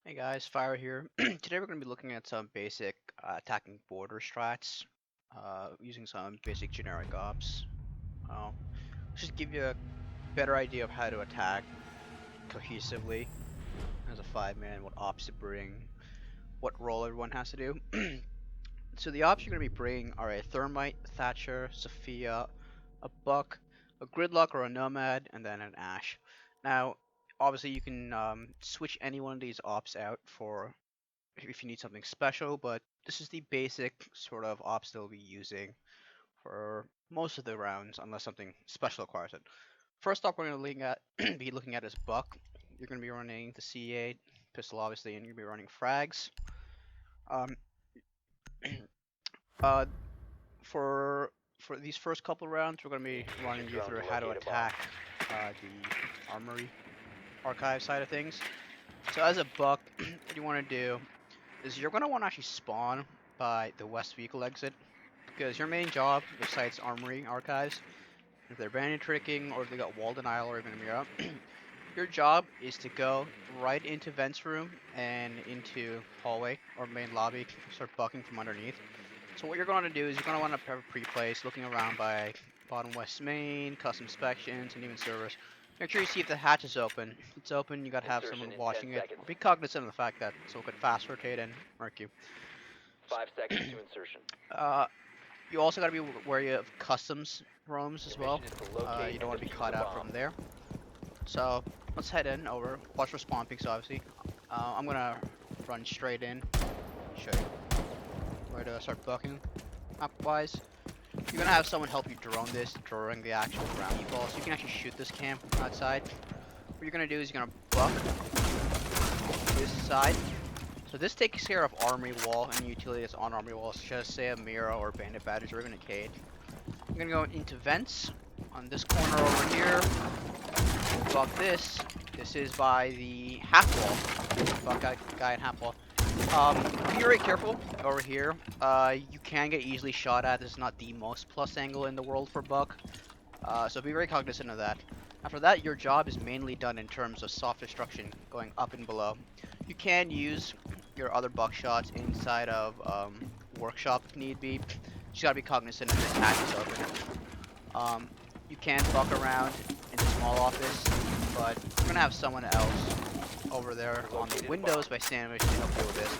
Hey guys, Fire here. Today we're going to be looking at some basic attacking border strats, using some basic generic ops. Uh, just give you a better idea of how to attack cohesively as a 5-man, what ops to bring, what role everyone has to do. So the ops you're going to be bringing are a Thermite, Thatcher, Sophia, a Buck, a Gridlock or a Nomad, and then an Ash. Now, obviously you can switch any one of these ops out for if you need something special, but this is the basic sort of ops they'll be using for most of the rounds, unless something special requires it. First off, we're going to be looking at is Buck. You're going to be running the C8 pistol, obviously, and you're going to be running frags. Um, uh, for these first couple rounds, we're going to be running you through how to attack the Armory archive side of things. So as a Buck, what you want to do is you're going to want to actually spawn by the west vehicle exit, because your main job, besides Armory archives, if they're bandit tricking or if they got wall denial or even a mirror, your job is to go right into vents room and into hallway or main lobby, start bucking from underneath. So what you're going to do is you're going to want to have a pre-place, looking around by bottom west main, custom inspections, and even servers. Make sure you see if the hatch is open. If it's open, you got to have someone watching it. Be cognizant of the fact that so it could fast rotate and mark you. 5 seconds to insertion. Uh, you also got to be wary of customs roams as well. You don't want to be caught out from there. So let's head in over. Watch for spawn peaks, obviously. I'm gonna run straight in. Show you where to start bucking. Map wise, you're gonna have someone help you drone this during the actual ground you fall, so you can actually shoot this camp outside. What you're gonna do is you're gonna buck this side. So this takes care of armory wall and utility that's on armory walls, just say a Mira or bandit badges or even a Cade. I'm gonna go into vents on this corner over here. Buck this. This is by the half wall. Buck guy in half wall. Be very careful over here. You can get easily shot at. This is not the most plus angle in the world for Buck. So be very cognizant of that. After that, your job is mainly done in terms of soft destruction, going up and below. You can use your other buckshots inside of workshop if need be. Just gotta be cognizant of the hatch is open. You can buck around in the small office, but you're gonna have someone else over there on the windows by sandwich to help you with this.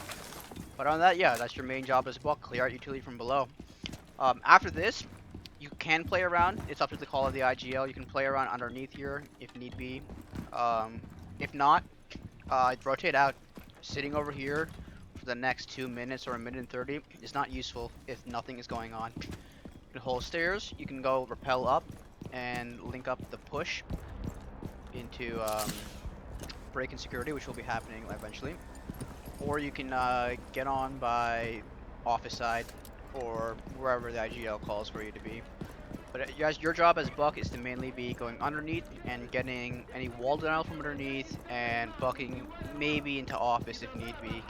But on that, yeah, that's your main job as buck. Clear out utility from below. After this, you can play around. It's up to the call of the IGL. You can play around underneath here if need be. If not, rotate out. Sitting over here for the next 2 minutes or a minute and 30 is not useful if nothing is going on. You can hold stairs. You can go rappel up and link up the push into break-in security, which will be happening eventually. Or you can get on by office side or wherever the IGL calls for you to be. But your job as Buck is to mainly be going underneath and getting any wall denial from underneath and bucking maybe into office if need be.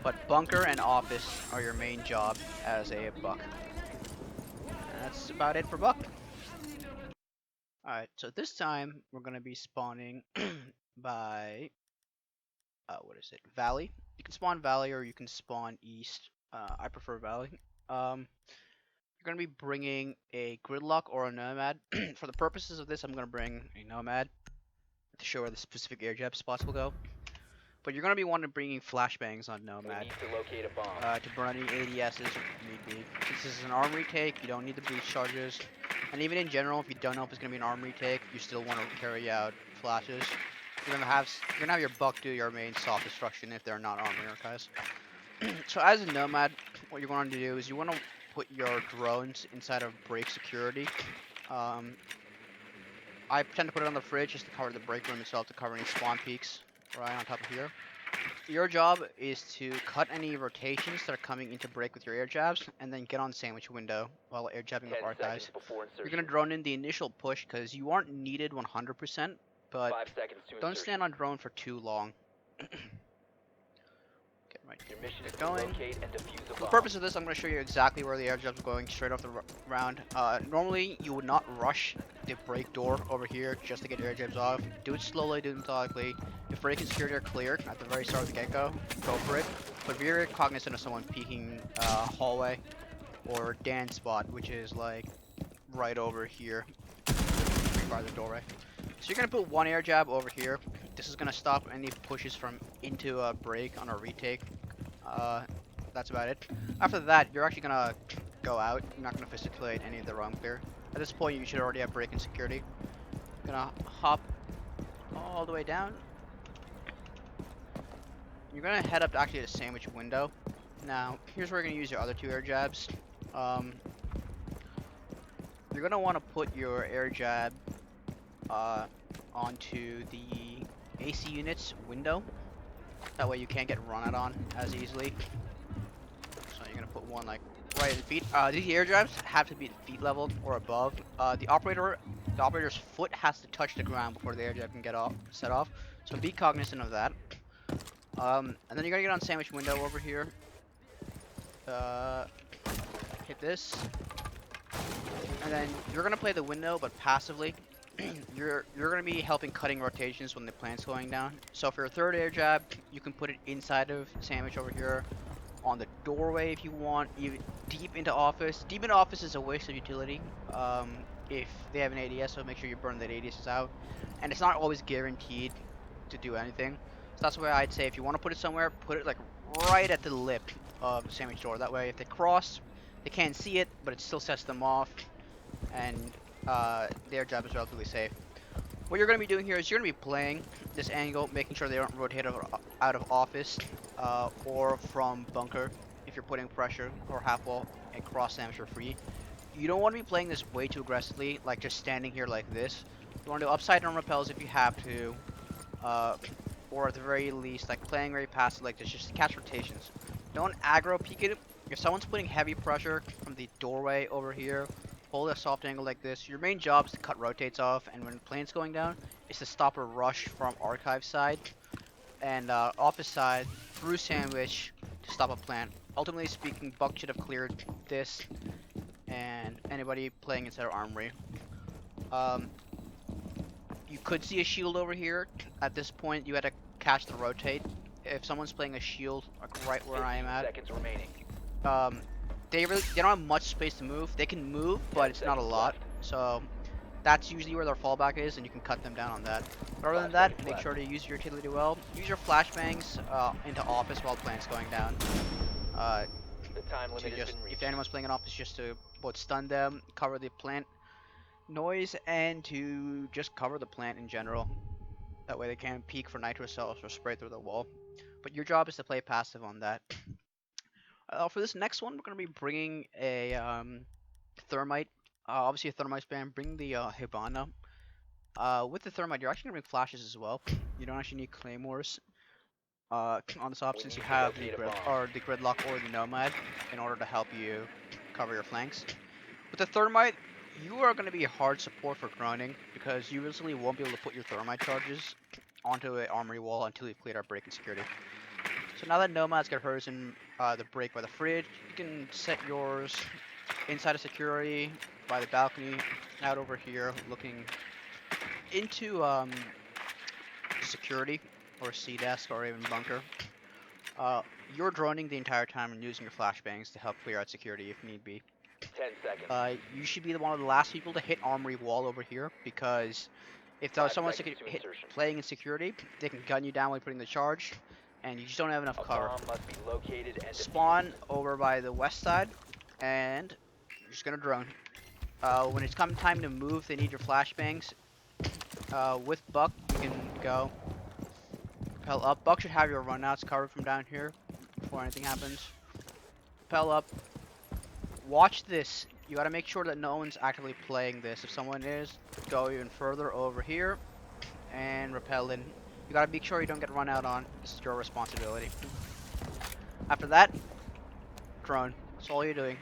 But bunker and office are your main job as a Buck. And that's about it for Buck. Alright, so this time we're going to be spawning by, what is it, Valley. You can spawn Valley or you can spawn East. I prefer Valley. You're going to be bringing a Gridlock or a Nomad. For the purposes of this, I'm going to bring a Nomad to show where the specific air jab spots will go. But you're going to be wanting to bring flashbangs on Nomad to burn any ADSs if need be. Since this is an arm retake, you don't need the breach charges. And even in general, if you don't know if it's going to be an arm retake, you still want to carry out flashes. You're gonna have your Buck do your main soft destruction if they're not armory archives. So as a Nomad, what you're going to do is you want to put your drones inside of break security. I tend to put it on the fridge just to cover the break room itself, to cover any spawn peaks right on top of here. Your job is to cut any rotations that are coming into break with your air jabs, and then get on sandwich window while air jabbing up archives. You're gonna drone in the initial push because you aren't needed 100%, but don't stand on drone for too long. Get going. For the purpose of this, I'm going to show you exactly where the air jabs are going straight off the round. Normally, you would not rush the break door over here just to get air jabs off. Do it slowly, do it methodically. If break and security are clear at the very start of the get-go, go for it. But if you're cognizant of someone peeking hallway or Dan spot, which is like right over here, by the doorway. So you're gonna put one air jab over here. This is gonna stop any pushes from into a break on a retake. That's about it. After that, you're actually gonna go out. You're not gonna facilitate any of the roam clear. At this point, you should already have break and security. Gonna hop all the way down. You're gonna head up to actually the sandwich window. Now, here's where you're gonna use your other two air jabs. You're gonna want to put your air jab onto the AC unit's window. That way you can't get run out on as easily. So you're gonna put one like right at the feet. These air jabs have to be at feet level or above. The operator's foot has to touch the ground before the air jab can get set off. So be cognizant of that. And then you're gonna get on sandwich window over here. Hit this. And then you're gonna play the window, but passively. you're gonna be helping cutting rotations when the plant's going down. So for your third air jab, you can put it inside of sandwich over here, on the doorway if you want, even deep into office. Deep into office is a waste of utility. If they have an ADS, so make sure you burn that ADS out. And it's not always guaranteed to do anything. So that's why I'd say if you want to put it somewhere, put it like right at the lip of the sandwich door. That way, if they cross, they can't see it, but it still sets them off. And their job is relatively safe. What you're going to be doing here is you're going to be playing this angle, making sure they don't rotate out of office or from bunker if you're putting pressure or half wall and cross sandwich for free. You don't want to be playing this way too aggressively, like just standing here like this. You want to do upside down repels if you have to, or at the very least, like playing very passive like this, just to catch rotations. Don't aggro peek it. If someone's putting heavy pressure from the doorway over here, hold a soft angle like this. Your main job is to cut rotates off, and when the plane's going down, is to stop a rush from archive side and office side through sandwich to stop a plant. Ultimately speaking, Buck should have cleared this and anybody playing inside of Armory. You could see a shield over here. At this point, you had to catch the rotate. If someone's playing a shield, like right where I am at, seconds remaining. they don't have much space to move. They can move, but it's not a lot. So that's usually where their fallback is, and you can cut them down on that. But other than that, make sure to use your utility well. Use your flashbangs into office while plant's going down. The time limit has been reached. If anyone's playing in office, just to both stun them, cover the plant noise, and to just cover the plant in general. That way they can't peek for nitro cells or spray through the wall. But your job is to play passive on that. For this next one, we're going to be bringing a thermite. Obviously a thermite spam. Bring the Hibana. With the thermite, you're actually going to bring flashes as well. You don't actually need claymores on this op since you have the gridlock or the nomad in order to help you cover your flanks. With the thermite, you are going to be a hard support for groaning because you usually won't be able to put your thermite charges onto an armory wall until you've cleared out break and security. So now that nomads got hers in the break by the fridge, you can set yours inside of security by the balcony, out over here looking into security or C desk or even bunker. You're droning the entire time and using your flashbangs to help clear out security if need be. 10 seconds. You should be one of the last people to hit armory wall over here because if someone's playing in security, they can gun you down while putting the charge, and you just don't have enough cover. Must be located and Spawn over by the west side, and you're just gonna drone. When it's time to move, they need your flashbangs. With Buck, you can go. Rappel up. Buck should have your runouts covered from down here before anything happens. Rappel up. Watch this. You gotta make sure that no one's actively playing this. If someone is, go even further over here and rappel in. You gotta make sure you don't get run out on. This is your responsibility. After that, drone. That's all you're doing.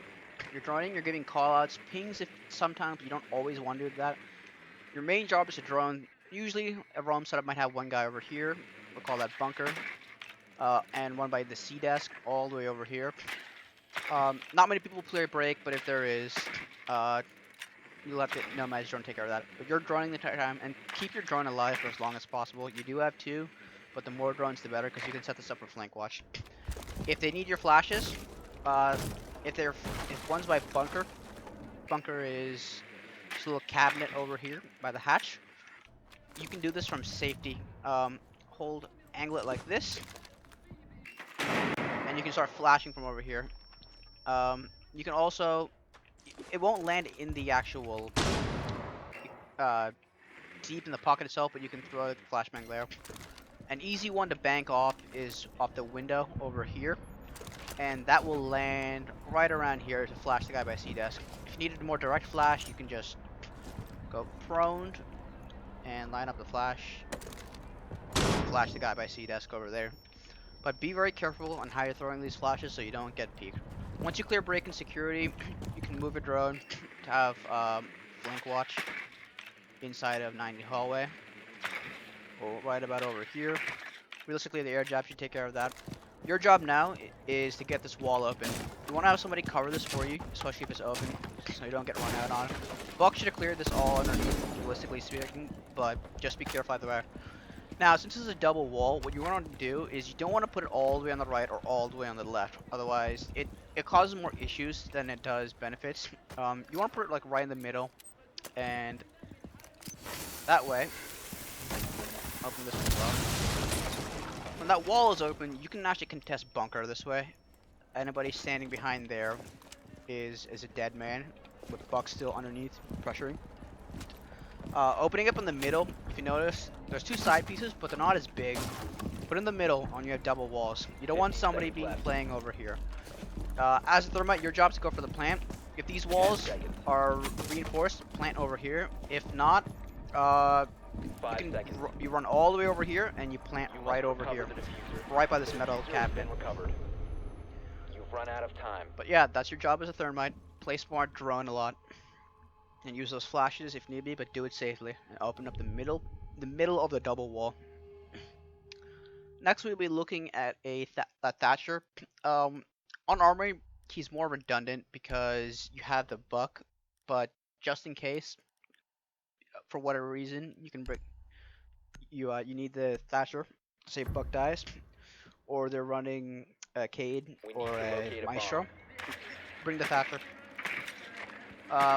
You're droning, you're giving callouts, pings if sometimes you don't always want to do that. Your main job is to drone. Usually a roam setup might have one guy over here. We'll call that bunker. And one by the C desk all the way over here. Not many people play break, but if there is, you'll have to Nomad's drone take care of that. But you're droning the entire time, and keep your drone alive for as long as possible. You do have two, but the more drones the better because you can set this up for flank watch. If they need your flashes, uh, if one's by bunker, bunker is this little cabinet over here by the hatch. You can do this from safety. Angle it like this, and you can start flashing from over here. You can also, it won't land in the actual uh, deep in the pocket itself, but you can throw the flashbang there. An easy one to bank off is off the window over here, and that will land right around here to flash the guy by C-desk. If you needed a more direct flash, you can just go prone and line up the flash the guy by C-desk over there. But be very careful on how you're throwing these flashes so you don't get peeked. Once you clear break in security, you can move a drone to have flank watch inside of 90 hallway, or right about over here. Realistically, the air job should take care of that. Your job now is to get this wall open. You want to have somebody cover this for you, especially if it's open, so you don't get run out on. Buck should have cleared this all underneath, realistically speaking, but just be careful either way. Now, since this is a double wall, what you want to do is you don't want to put it all the way on the right or all the way on the left. Otherwise, it causes more issues than it does benefits. You want to put it like right in the middle, and that way, open this one up. When that wall is open, you can actually contest bunker this way. Anybody standing behind there is a dead man, with Buck still underneath pressuring. Opening up in the middle, if you notice, there's two side pieces, but they're not as big. Put in the middle on you have double walls. You don't want somebody being playing over here. As a thermite, your job is to go for the plant. If these walls are reinforced, plant over here. If not, you run all the way over here and you plant right over here, right by this metal cabinet. You've run out of time. But yeah, that's your job as a thermite. Play smart, drone a lot, and use those flashes if need be, but do it safely and open up the middle of the double wall. Next, we'll be looking at a Thatcher. On Armory, he's more redundant because you have the Buck, but just in case, for whatever reason, you can bring you need the Thatcher. Say Buck dies, or they're running a Cade or a Maestro. Bring the Thatcher.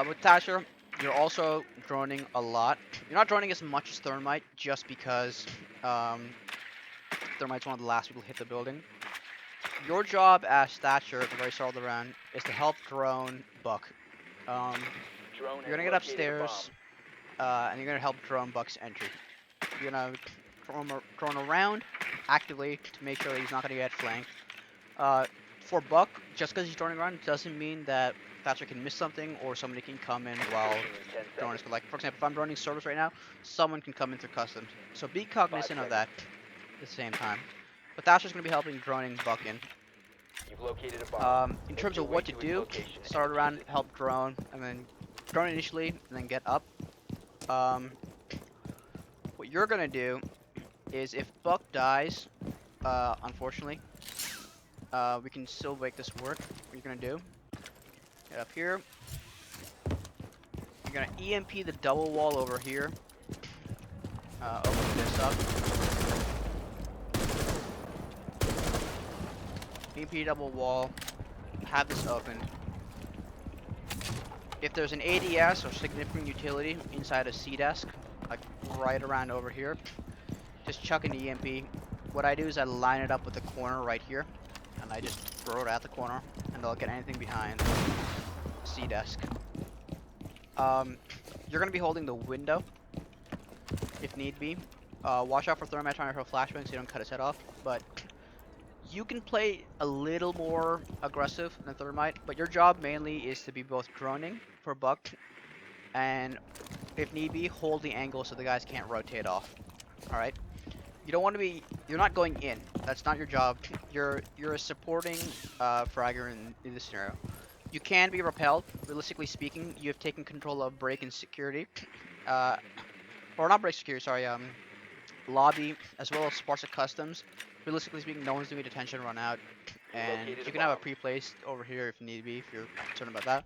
With Thatcher, you're also droning a lot. You're not droning as much as Thermite just because Thermite's one of the last people to hit the building. Your job as Thatcher at the very start of the round is to help drone Buck. You're gonna get upstairs, and you're gonna help drone Buck's entry. You're gonna drone around actively to make sure that he's not gonna get flanked. For Buck, just because he's droning around doesn't mean that Thatcher can miss something or somebody can come in while droning is, like, for example, if I'm droning service right now, someone can come in through customs. So be cognizant of that at the same time. But Thatcher's going to be helping droning Buck in. You've located a bomb. In terms of what to do, start around, help drone, and then drone initially, and then get up. What you're going to do is if Buck dies, unfortunately, we can still make this work. What you're going to do, get up here. You're going to EMP the double wall over here. Open this up. EMP double wall. Have this open. If there's an ADS or significant utility inside a C-desk, like right around over here, just chuck an EMP. What I do is I line it up with the corner right here, and I just throw it at the corner, and they'll get anything behind C-desk. You're gonna be holding the window if need be. Watch out for Thermite trying to throw flashbangs so you don't cut his head off, but you can play a little more aggressive than Thermite, but your job mainly is to be both droning for Buck and, if need be, hold the angle so the guys can't rotate off. Alright? You don't want to be, you're not going in. That's not your job. You're a supporting fragger in this scenario. You can be repelled. Realistically speaking, you have taken control of break and security. Or not break security, sorry, lobby, as well as Sparta Customs. Realistically speaking, no one's doing detention run out. And you can have a pre-placed over here if need be, if you're concerned about that.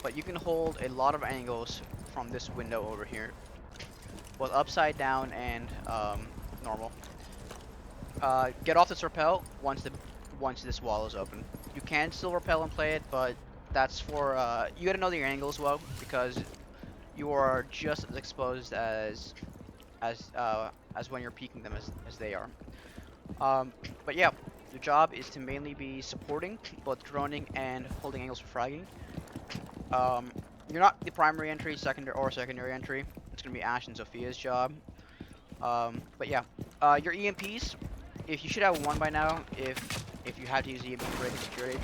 But you can hold a lot of angles from this window over here, both upside down and normal. Get off this rappel once this wall is open. You can still rappel and play it, but that's for you gotta know your angles well because you are just as exposed as when you're peeking them as they are. But yeah, your job is to mainly be supporting both droning and holding angles for fragging. You're not the primary entry, secondary entry. It's gonna be Ash and Sophia's job. But yeah, your EMPs. If you should have one by now, if you have to use EMP for breaking security,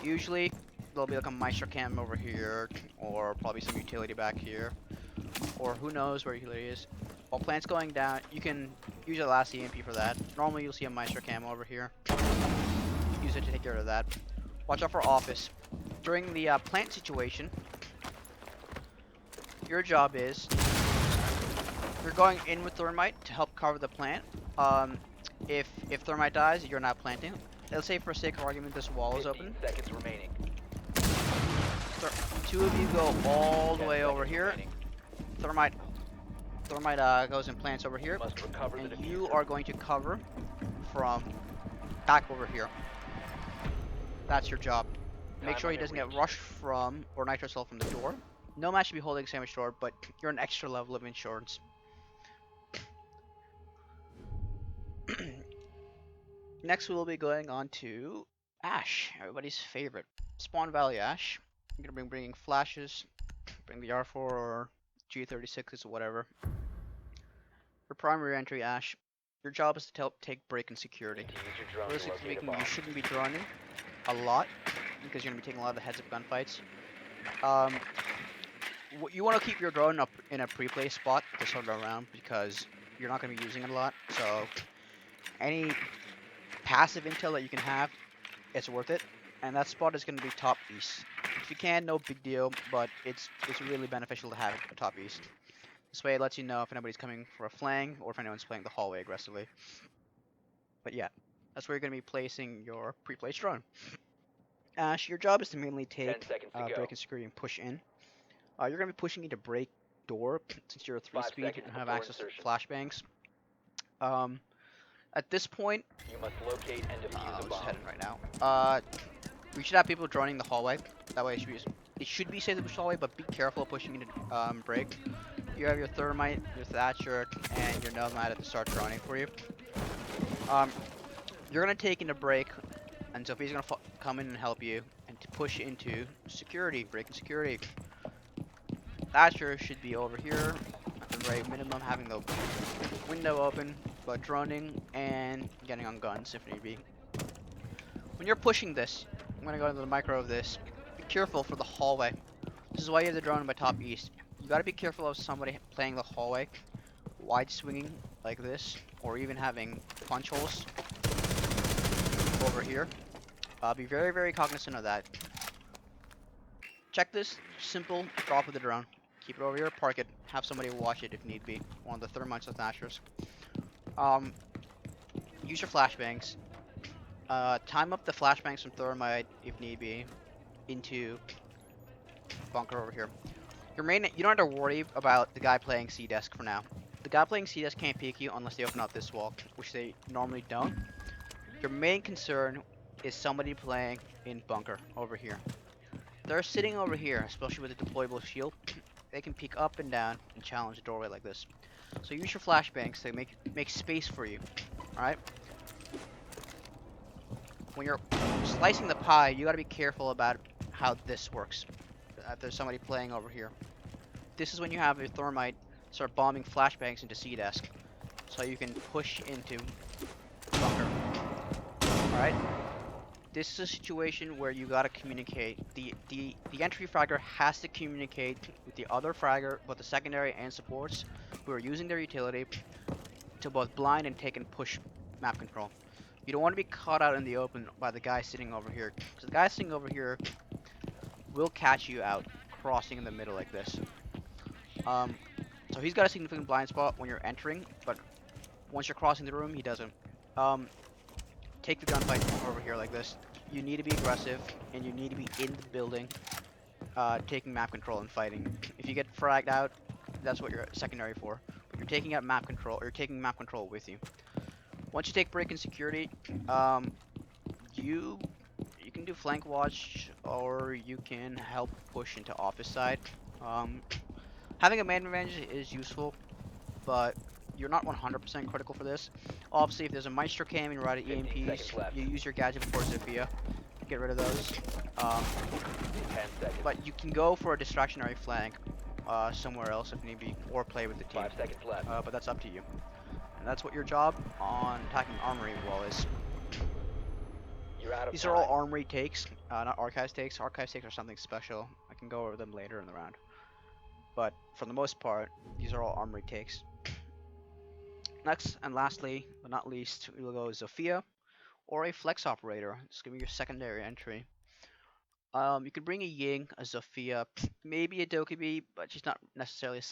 usually there'll be like a Meister cam over here, or probably some utility back here, or who knows where utility is. While plant's going down, you can use your last EMP for that. Normally you'll see a Meister cam over here. Use it to take care of that. Watch out for office. During the plant situation, your job is you're going in with thermite to help cover the plant. If thermite dies, you're not planting. Let's say for sake of argument this wall is 15 open. seconds remaining. Two of you go all the 10 way over seconds here. remaining. Thermite goes and plants over here, Must recover the and you diffuser. are going to cover from back over here. That's your job. Make Time sure he limit doesn't get reached. rushed from or nitro cell from the door. No man should be holding a sandwich door, but you're an extra level of insurance. Next, we'll be going on to Ash, everybody's favorite. Spawn Valley Ash. I'm gonna be bringing flashes, bring the R4 or G36s or whatever. For primary entry, Ash, your job is to take break and security. Need to use your drone to Realistically locate a speaking, bomb. you shouldn't be droning a lot because you're gonna be taking a lot of the heads-up gunfights. You want to keep your drone up in a pre-play spot to sort of around because you're not gonna be using it a lot. So any passive intel that you can have, it's worth it. And that spot is going to be top east. If you can, no big deal, but it's really beneficial to have it a top east. This way it lets you know if anybody's coming for a flank or if anyone's playing the hallway aggressively. But yeah, that's where you're going to be placing your pre-placed drone. Ash, your job is to mainly 10 take seconds to go. break and security and push in. You're going to be pushing into break door since you're a 5 3-speed seconds and have before access insertion. to flashbangs. At this point, You must locate and defuse a let's bomb. head in right now. We should have people droning the hallway. That way it should be safe to push the hallway, but be careful of pushing into break. You have your thermite, your thatcher, and your nomad at the start droning for you. You're gonna take into break, and Sophie's gonna come in and help you, and to push into security, break and security. Thatcher should be over here, at the very minimum, having the window open, but droning and getting on guns if need be. When you're pushing this, I'm gonna go into the micro of this. Be careful for the hallway. This is why you have the drone by top east. You gotta be careful of somebody playing the hallway, wide swinging like this, or even having punch holes over here. Be very, very cognizant of that. Check this simple drop of the drone. Keep it over here, park it, have somebody watch it if need be. One of the thermites with Nashers. Use your flashbangs. Time up the flashbangs from thermite if need be into bunker over here. You don't have to worry about the guy playing C-desk for now. The guy playing C-desk can't peek you unless they open up this wall, which they normally don't. Your main concern is somebody playing in bunker over here. They're sitting over here, especially with a deployable shield. They can peek up and down and challenge a doorway like this. So use your flashbangs to make space for you. Alright? When you're slicing the pie, you gotta be careful about how this works. There's somebody playing over here. This is when you have your thermite start bombing flashbangs into C-desk, so you can push into bunker. Alright? This is a situation where you gotta communicate. The entry fragger has to communicate with the other fragger, both the secondary and supports, who are using their utility to both blind and take and push map control. You don't want to be caught out in the open by the guy sitting over here, because the guy sitting over here will catch you out, crossing in the middle like this. So he's got a significant blind spot when you're entering, but once you're crossing the room, he doesn't. Take the gunfight over here like this. You need to be aggressive, and you need to be in the building, taking map control and fighting. If you get fragged out, that's what you're secondary for. But you're taking out map control, or you're taking map control with you. Once you take break in security, um, you you can do flank watch or you can help push into office side. Um, having a man advantage is useful, but you're not 100% critical for this. Obviously, if there's a Maestro cam and you're out of 15 seconds EMPs, left. you use your gadget before Zofia. Get rid of those. Um, 10 seconds. but you can go for a distractionary flank somewhere else if need be, or play with the team. 5 seconds left. But that's up to you. And that's what your job on attacking Armory wall is. You're out of These time. are all Armory takes, not Archives takes. Archives takes are something special. I can go over them later in the round. But for the most part, these are all Armory takes. Next and lastly, but not least, we will go Zofia or a Flex Operator. This is going to be your secondary entry. You could bring a Ying, a Zofia, maybe a Dokkaebi, but she's not necessarily a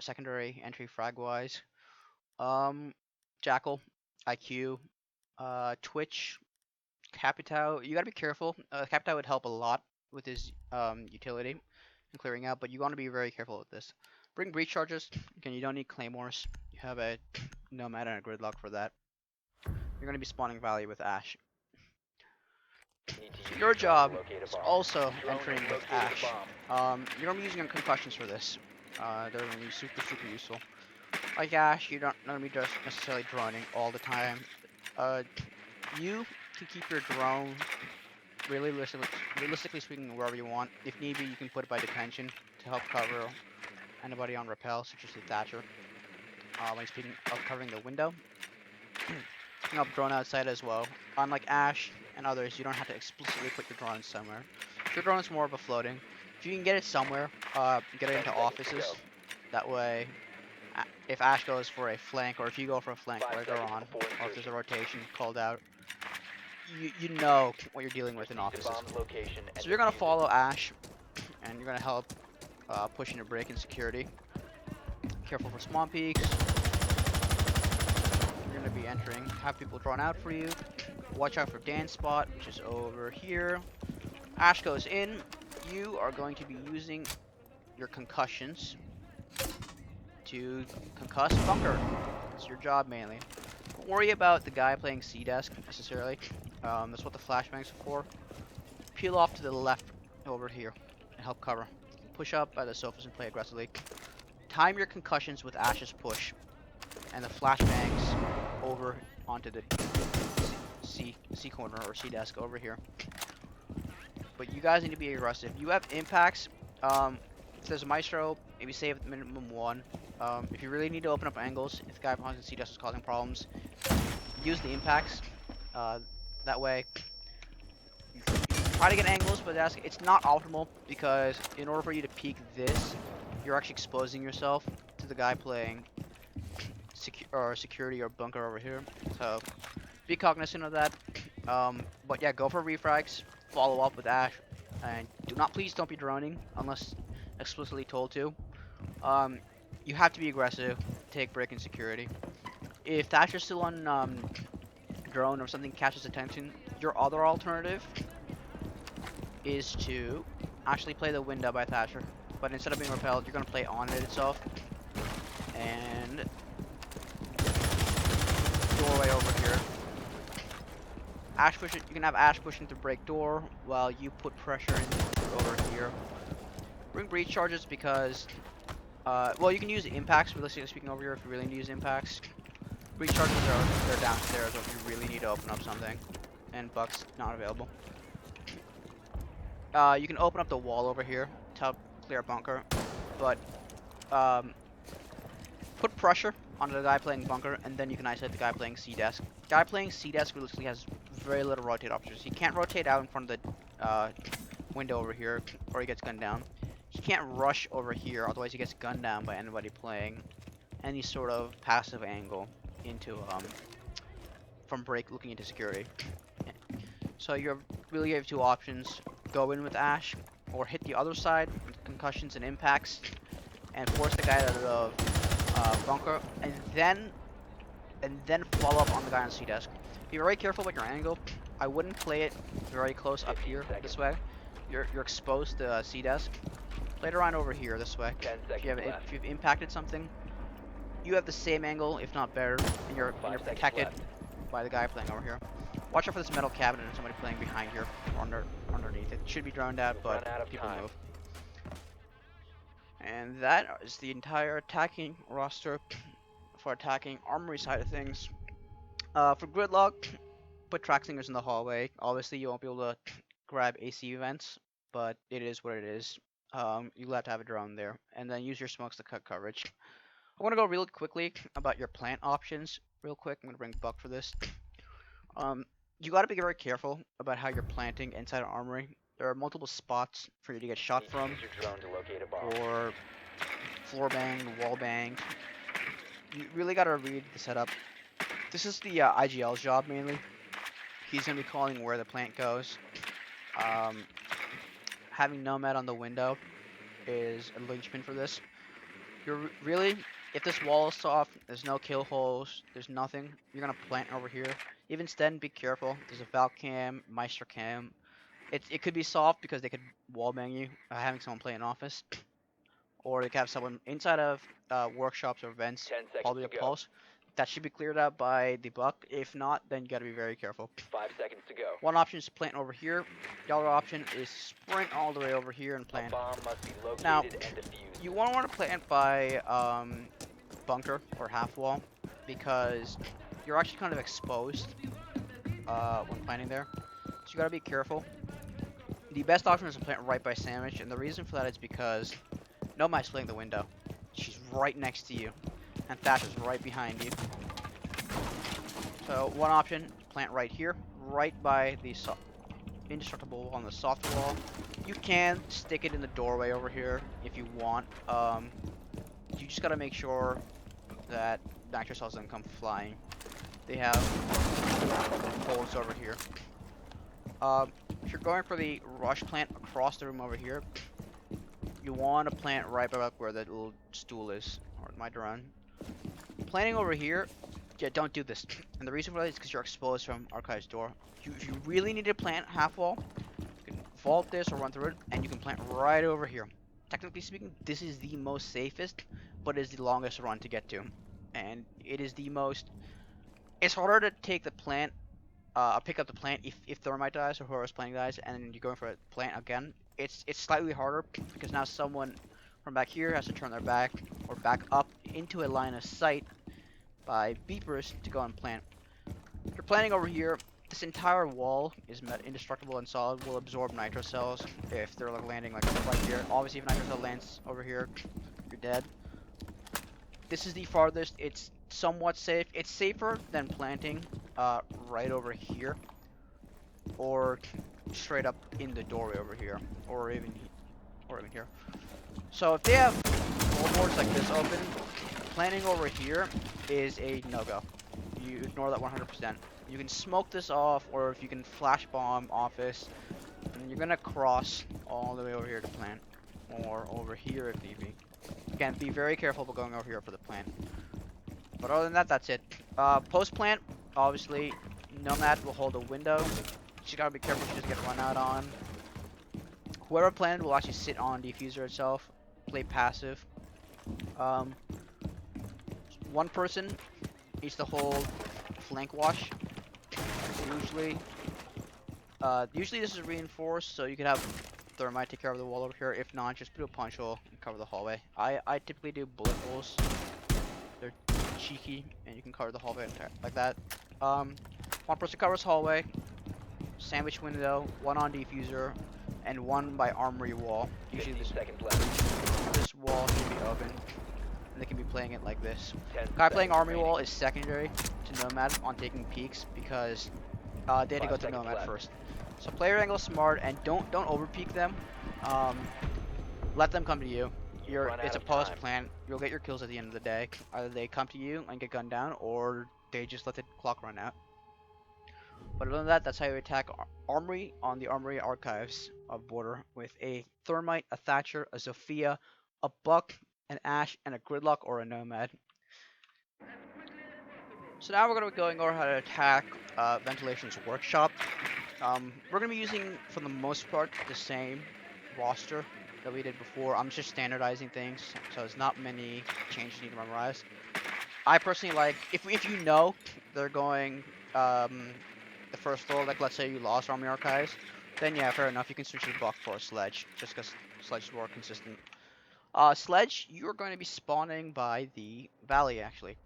secondary entry frag-wise. Jackal, IQ, Twitch, Capitao. You gotta be careful. Capitao would help a lot with his utility and clearing out, but you want to be very careful with this. Bring breach charges. Again, you don't need claymores. You have a nomad and a gridlock for that. You're gonna be spawning value with Ash. Need to use Your drone to job locate a is bomb. also Drone entering has with located a Ash. You're gonna be using concussions for this. They're gonna be super useful. Like Ash, you're not gonna be just necessarily droning all the time. You can keep your drone realistically speaking wherever you want. If need be, you can put it by detention to help cover anybody on rappel, such as the Thatcher. When speaking of covering the window, you can help drone outside as well. Unlike Ash and others, you don't have to explicitly put your drone somewhere. Your drone is more of a floating. If you can get it somewhere, get it into offices. That way, if Ash goes for a flank, or if you go for a flank 5 later seconds on, before or if there's a insertion. rotation called out, you know what you're dealing with in Proceed to offices. bomb's location and So you're gonna defuse it. follow Ash, and you're gonna help push into break in security. Careful for spawn peaks. You're gonna be entering. Have people drawn out for you. Watch out for Dan's spot, which is over here. Ash goes in. You are going to be using your concussions to concuss bunker. It's your job mainly. Don't worry about the guy playing C desk necessarily. That's what the flashbangs are for. Peel off to the left over here and help cover. Push up by the sofas and play aggressively. Time your concussions with Ash's push and the flashbangs over onto the C corner or C desk over here. But you guys need to be aggressive. You have impacts. If there's a Maestro, maybe save at minimum one. If you really need to open up angles, if the guy behind the C desk is causing problems, use the impacts. That way, you try to get angles, but it's not optimal because in order for you to peek this, you're actually exposing yourself to the guy playing security or bunker over here. So be cognizant of that. But yeah, go for refrags. Follow up with Ash, and please don't be droning unless explicitly told to. You have to be aggressive. Take break in security. If Thatcher's still on drone or something catches attention, your other alternative is to actually play the window by Thatcher. But instead of being repelled, you're gonna play on it itself. And doorway over here. Ash push it. You can have Ash pushing to break door while you put pressure in over here. Bring breach charges because, well, you can use impacts. Realistically speaking, over here, if you really need to use impacts, breach charges they're downstairs if you really need to open up something, and Buck's not available. You can open up the wall over here to help clear bunker, but put pressure onto the guy playing bunker, and then you can isolate the guy playing C desk. Guy playing C desk realistically has very little rotate options. He can't rotate out in front of the window over here, or he gets gunned down. He can't rush over here, otherwise he gets gunned down by anybody playing any sort of passive angle into from break looking into security. So you really have two options: go in with Ash, or hit the other side with concussions and impacts, and force the guy out of bunker, and then follow up on the guy on C desk. Be very careful with your angle. I wouldn't play it very close up here this way. You're exposed to C desk. Play it around over here this way. 10 seconds If you've impacted something, you have the same angle, if not better, and you're 5 seconds protected left. by the guy playing over here. Watch out for this metal cabinet and somebody playing behind here or underneath. It should be droned out, You've but run out of people time. move. And that is the entire attacking roster for attacking armory side of things. For gridlock, put track singers in the hallway. Obviously, you won't be able to grab AC vents, but it is what it is. You'll have to have a drone there, and then use your smokes to cut coverage. I want to go real quickly about your plant options. Real quick, I'm gonna bring Buck for this. Um, you got to be very careful about how you're planting inside an armory. There are multiple spots for you to get shot Need to from, use your drone to locate a bomb. or floor banged, wall banged. You really got to read the setup. This is the IGL's job mainly. He's gonna be calling where the plant goes. Um, Having Nomad on the window is a linchpin for this. You're really, if this wall is soft, there's no kill holes, there's nothing, you're gonna plant over here. Even Sten, be careful. There's a Val cam, Meister cam. It could be soft because they could wallbang you, having someone play in office, or they could have someone inside of workshops or vents, 10 seconds probably to a go. pulse. That should be cleared out by the Buck. If not, then you gotta be very careful. 5 seconds to go. One option is to plant over here. The other option is sprint all the way over here and A plant. bomb must be located Now, and defused. you want to plant by bunker or half wall because you're actually kind of exposed when planting there. So you gotta be careful. The best option is to plant right by sandwich, and the reason for that is because Nomad's playing the window. She's right next to you, and Thatcher's right behind you. So one option, plant right here, right by the indestructible wall on the soft wall. You can stick it in the doorway over here if you want. You just gotta make sure that nitro cells don't come flying. They have holes over here. If you're going for the rush plant across the room over here, you want to plant right by where that little stool is, or my drone. Planting over here, yeah, don't do this. And the reason for that is because you're exposed from Archive's door. If you really need to plant half wall, you can vault this or run through it, and you can plant right over here. Technically speaking, this is the most safest, but it is the longest run to get to. And it is the most... It's harder to take the plant, pick up the plant if Thermite dies or whoever's playing dies, and you're going for a plant again. It's slightly harder because now someone from back here has to turn their back or back up into a line of sight by beepers to go and plant. If you're planting over here, this entire wall is indestructible and solid, will absorb nitro cells if they're like landing like right here. Obviously if nitro cell lands over here, you're dead. This is the farthest, it's somewhat safe. It's safer than planting right over here, or straight up in the doorway over here, or even here. So if they have wallboards like this open, planting over here is a no-go. You ignore that 100%. You can smoke this off, or if you can flash bomb office, and you're gonna cross all the way over here to plant, or over here if need be. Again, be very careful about going over here for the plant. But other than that, that's it. Post plant, obviously, Nomad will hold a window. She gotta be careful she doesn't get run out on. Whoever planted will actually sit on diffuser itself, play passive. One person needs to hold flank wash. Usually this is reinforced, so you can have Thermite take care of the wall over here. If not, just put a punch hole and cover the hallway. I typically do bullet holes. They're cheeky, and you can cover the hallway like that. One person covers hallway, sandwich window, one on diffuser, and one by armory wall. Usually 15 this seconds left. wall should be open, and they can be playing it like this. 10 Guy playing seconds armory remaining. wall is secondary to Nomad on taking peaks because they had to 5 go to seconds Nomad left. first. So player angle smart and don't over peek them. Let them come to you. Run out It's a of post time. plan. You'll get your kills at the end of the day. Either they come to you and get gunned down, or they just let the clock run out. But other than that, that's how you attack Armory on the Armory Archives of Border with a Thermite, a Thatcher, a Zofia, a Buck, an Ash, and a Gridlock or a Nomad. So now we're going to be going over how to attack Ventilation's Workshop. We're going to be using, for the most part, the same roster that we did before. I'm just standardizing things, so it's not many changes you need to memorize. I personally like if you know they're going the first floor, like let's say you lost Army Archives, then yeah, fair enough. You can switch to Buck for a Sledge, just because Sledge is more consistent. Sledge, you're going to be spawning by the valley actually.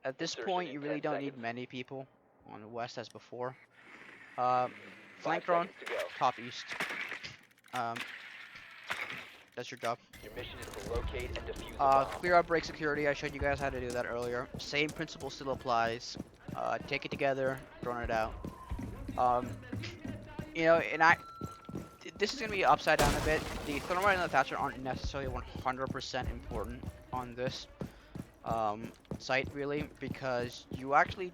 At this Insertion point, in you 10 really don't need seconds. many people on the west as before. Uh, 5 Flank drone, seconds to go. top east. Um, that's your job. Your mission is to locate and defuse a bomb. Clear out break security. I showed you guys how to do that earlier. Same principle still applies. Take it together, drone it out. Um, you know, this is gonna be upside down a bit. The thermite and the thatcher aren't necessarily 100% important on this site, really, because you actually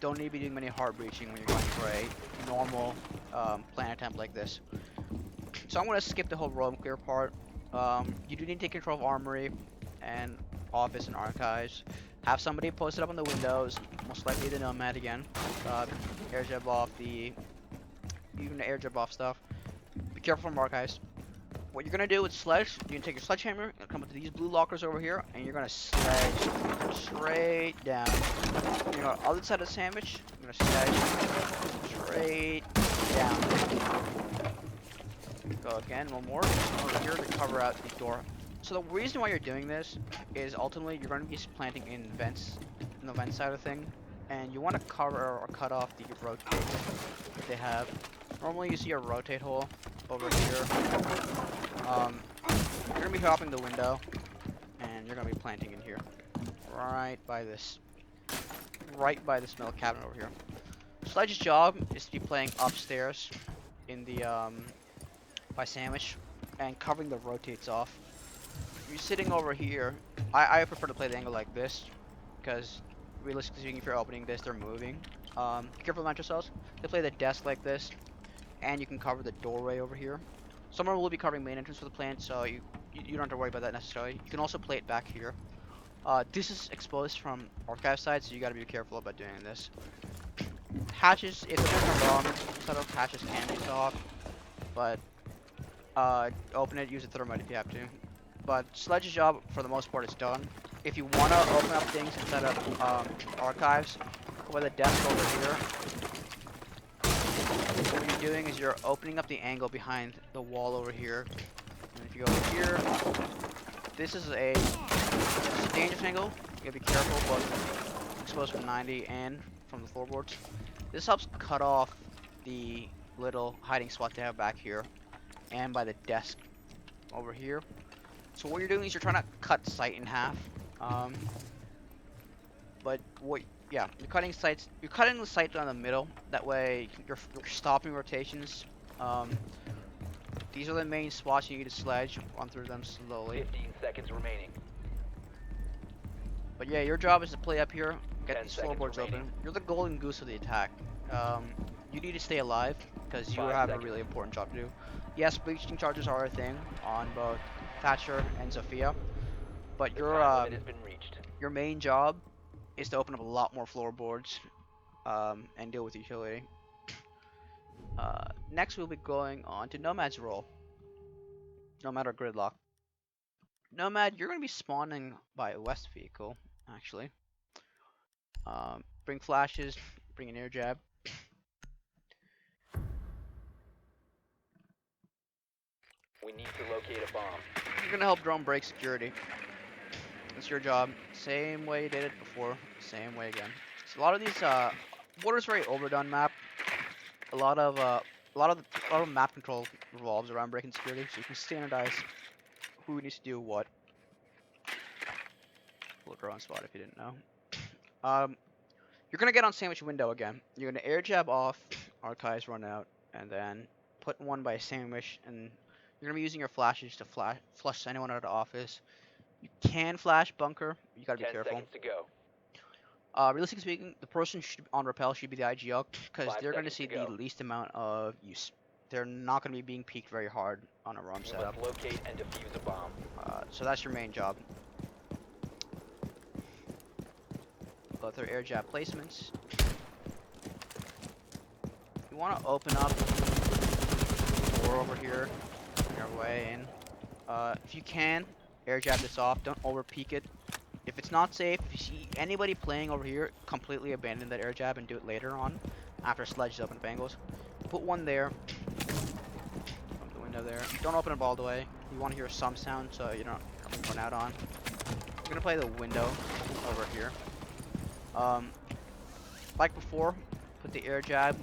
don't need to be doing many hard breaching when you're going for a normal plan attempt like this. So I'm gonna skip the whole roam clear part. You do need to take control of Armory and Office and Archives. Have somebody post it up on the windows, most likely the Nomad again. Air jab off the... You can air jab off stuff. Be careful from Archives. What you're gonna do with Sledge, you're gonna take your sledgehammer, and come up to these blue lockers over here, and you're gonna sledge straight down. You know, other side of the sandwich, you're gonna sledge straight down. Go again, one more. Over here to cover out the door. So the reason why you're doing this is ultimately you're going to be planting in vents, in the vent side of thing, and you want to cover or cut off the rotate that they have. Normally you see a rotate hole over here. You're going to be hopping the window, and you're going to be planting in here, right by this metal cabinet over here. Sledge's job is to be playing upstairs in the by sandwich and covering the rotates off. You're sitting over here. I prefer to play the angle like this because realistically speaking, if you're opening this, they're moving. Be careful about yourselves. They play the desk like this, and you can cover the doorway over here. Someone will be covering main entrance for the plant, so you don't have to worry about that necessarily. You can also play it back here. This is exposed from archive side, so you got to be careful about doing this. Hatches, if they're wrong, set up hatches can be soft, but open it, use a thermite if you have to. But Sledge's job, for the most part, is done. If you want to open up things and set up archives, go by the desk over here. What you're doing is you're opening up the angle behind the wall over here. And if you go over here, this is a dangerous angle. You gotta be careful, but exposed from 90 and from the floorboards. This helps cut off the little hiding spot they have back here and by the desk over here. So what you're doing is you're trying to cut sight in half. You're cutting sights. You're cutting the sight down the middle. That way you're stopping rotations. These are the main spots you need to sledge. Run through them slowly. 15 seconds remaining. But yeah, your job is to play up here, get 10 these seconds floorboards remaining. open. You're the golden goose of the attack. You need to stay alive because you 5 have seconds. a really important job to do. Yes, bleaching charges are a thing on both Thatcher and Zofia, but The time limit has been reached. your main job is to open up a lot more floorboards and deal with utility. Next, we'll be going on to Nomad's role. Nomad or Gridlock. Nomad, you're going to be spawning by a west vehicle, actually. Bring flashes, bring an air jab. We need to locate a bomb. You're going to help drone break security. That's your job. Same way you did it before, same way again. So a lot of these, Border's very overdone map. A lot of map control revolves around breaking security, so you can standardize who needs to do what. Pull a drone spot if you didn't know. You're gonna get on sandwich window again. You're gonna air jab off, archives run out, and then put one by sandwich, and you're gonna be using your flashes to flush anyone out of the office. You can flash bunker. You gotta be 10 careful. seconds to go. Realistically speaking, the person on rappel should be the IGL because 5 they're going to seconds see to the go. least amount of use. They're not going to be being peeked very hard on a roam You setup. must locate and defuse a bomb. So that's your main job. Go through air jab placements. You want to open up the door over here your way in. If you can, air jab this off. Don't over peek it. If it's not safe, if you see anybody playing over here, completely abandon that air jab and do it later on, after sledges open up angles. Put one there, from the window there. Don't open it all the way. You want to hear some sound so you don't run out on. We're gonna play the window over here. Like before, put the air jab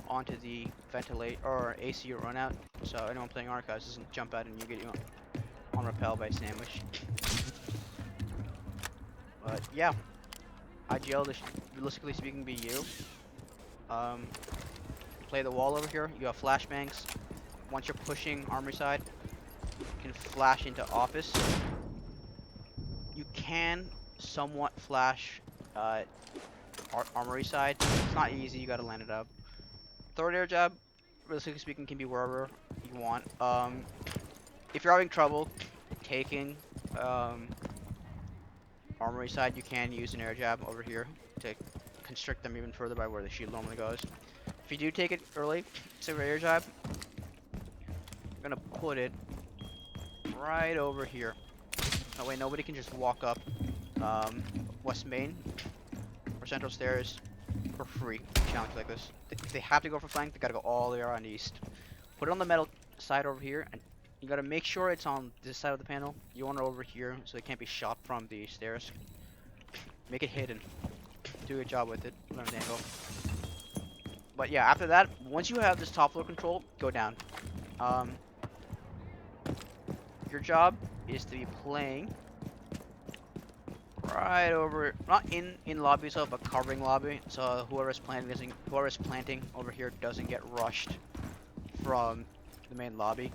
onto the ventilate or AC run out, so anyone playing archives doesn't jump out and you get on rappel by sandwich. But yeah, IGL, this should, realistically speaking, be you. Play the wall over here. You have flashbangs. Once you're pushing Armory side, you can flash into office. You can somewhat flash Armory side. It's not easy. You gotta land it up. Third air jab, realistically speaking, can be wherever you want. If you're having trouble taking Armory side, you can use an air jab over here to constrict them even further by where the shield normally goes. If you do take it early, say air jab, I'm gonna put it right over here. That way nobody can just walk up West Main or Central Stairs for free. Challenge like this. If they have to go for flank, they gotta go all the way around east. Put it on the metal side over here, and you gotta make sure it's on this side of the panel. You want it over here so it can't be shot from the stairs. Make it hidden. Do a good job with it. Let it angle. But yeah, after that, once you have this top floor control, go down. Your job is to be playing right over, not in lobby itself, but covering lobby. So whoever's planting over here doesn't get rushed from the main lobby.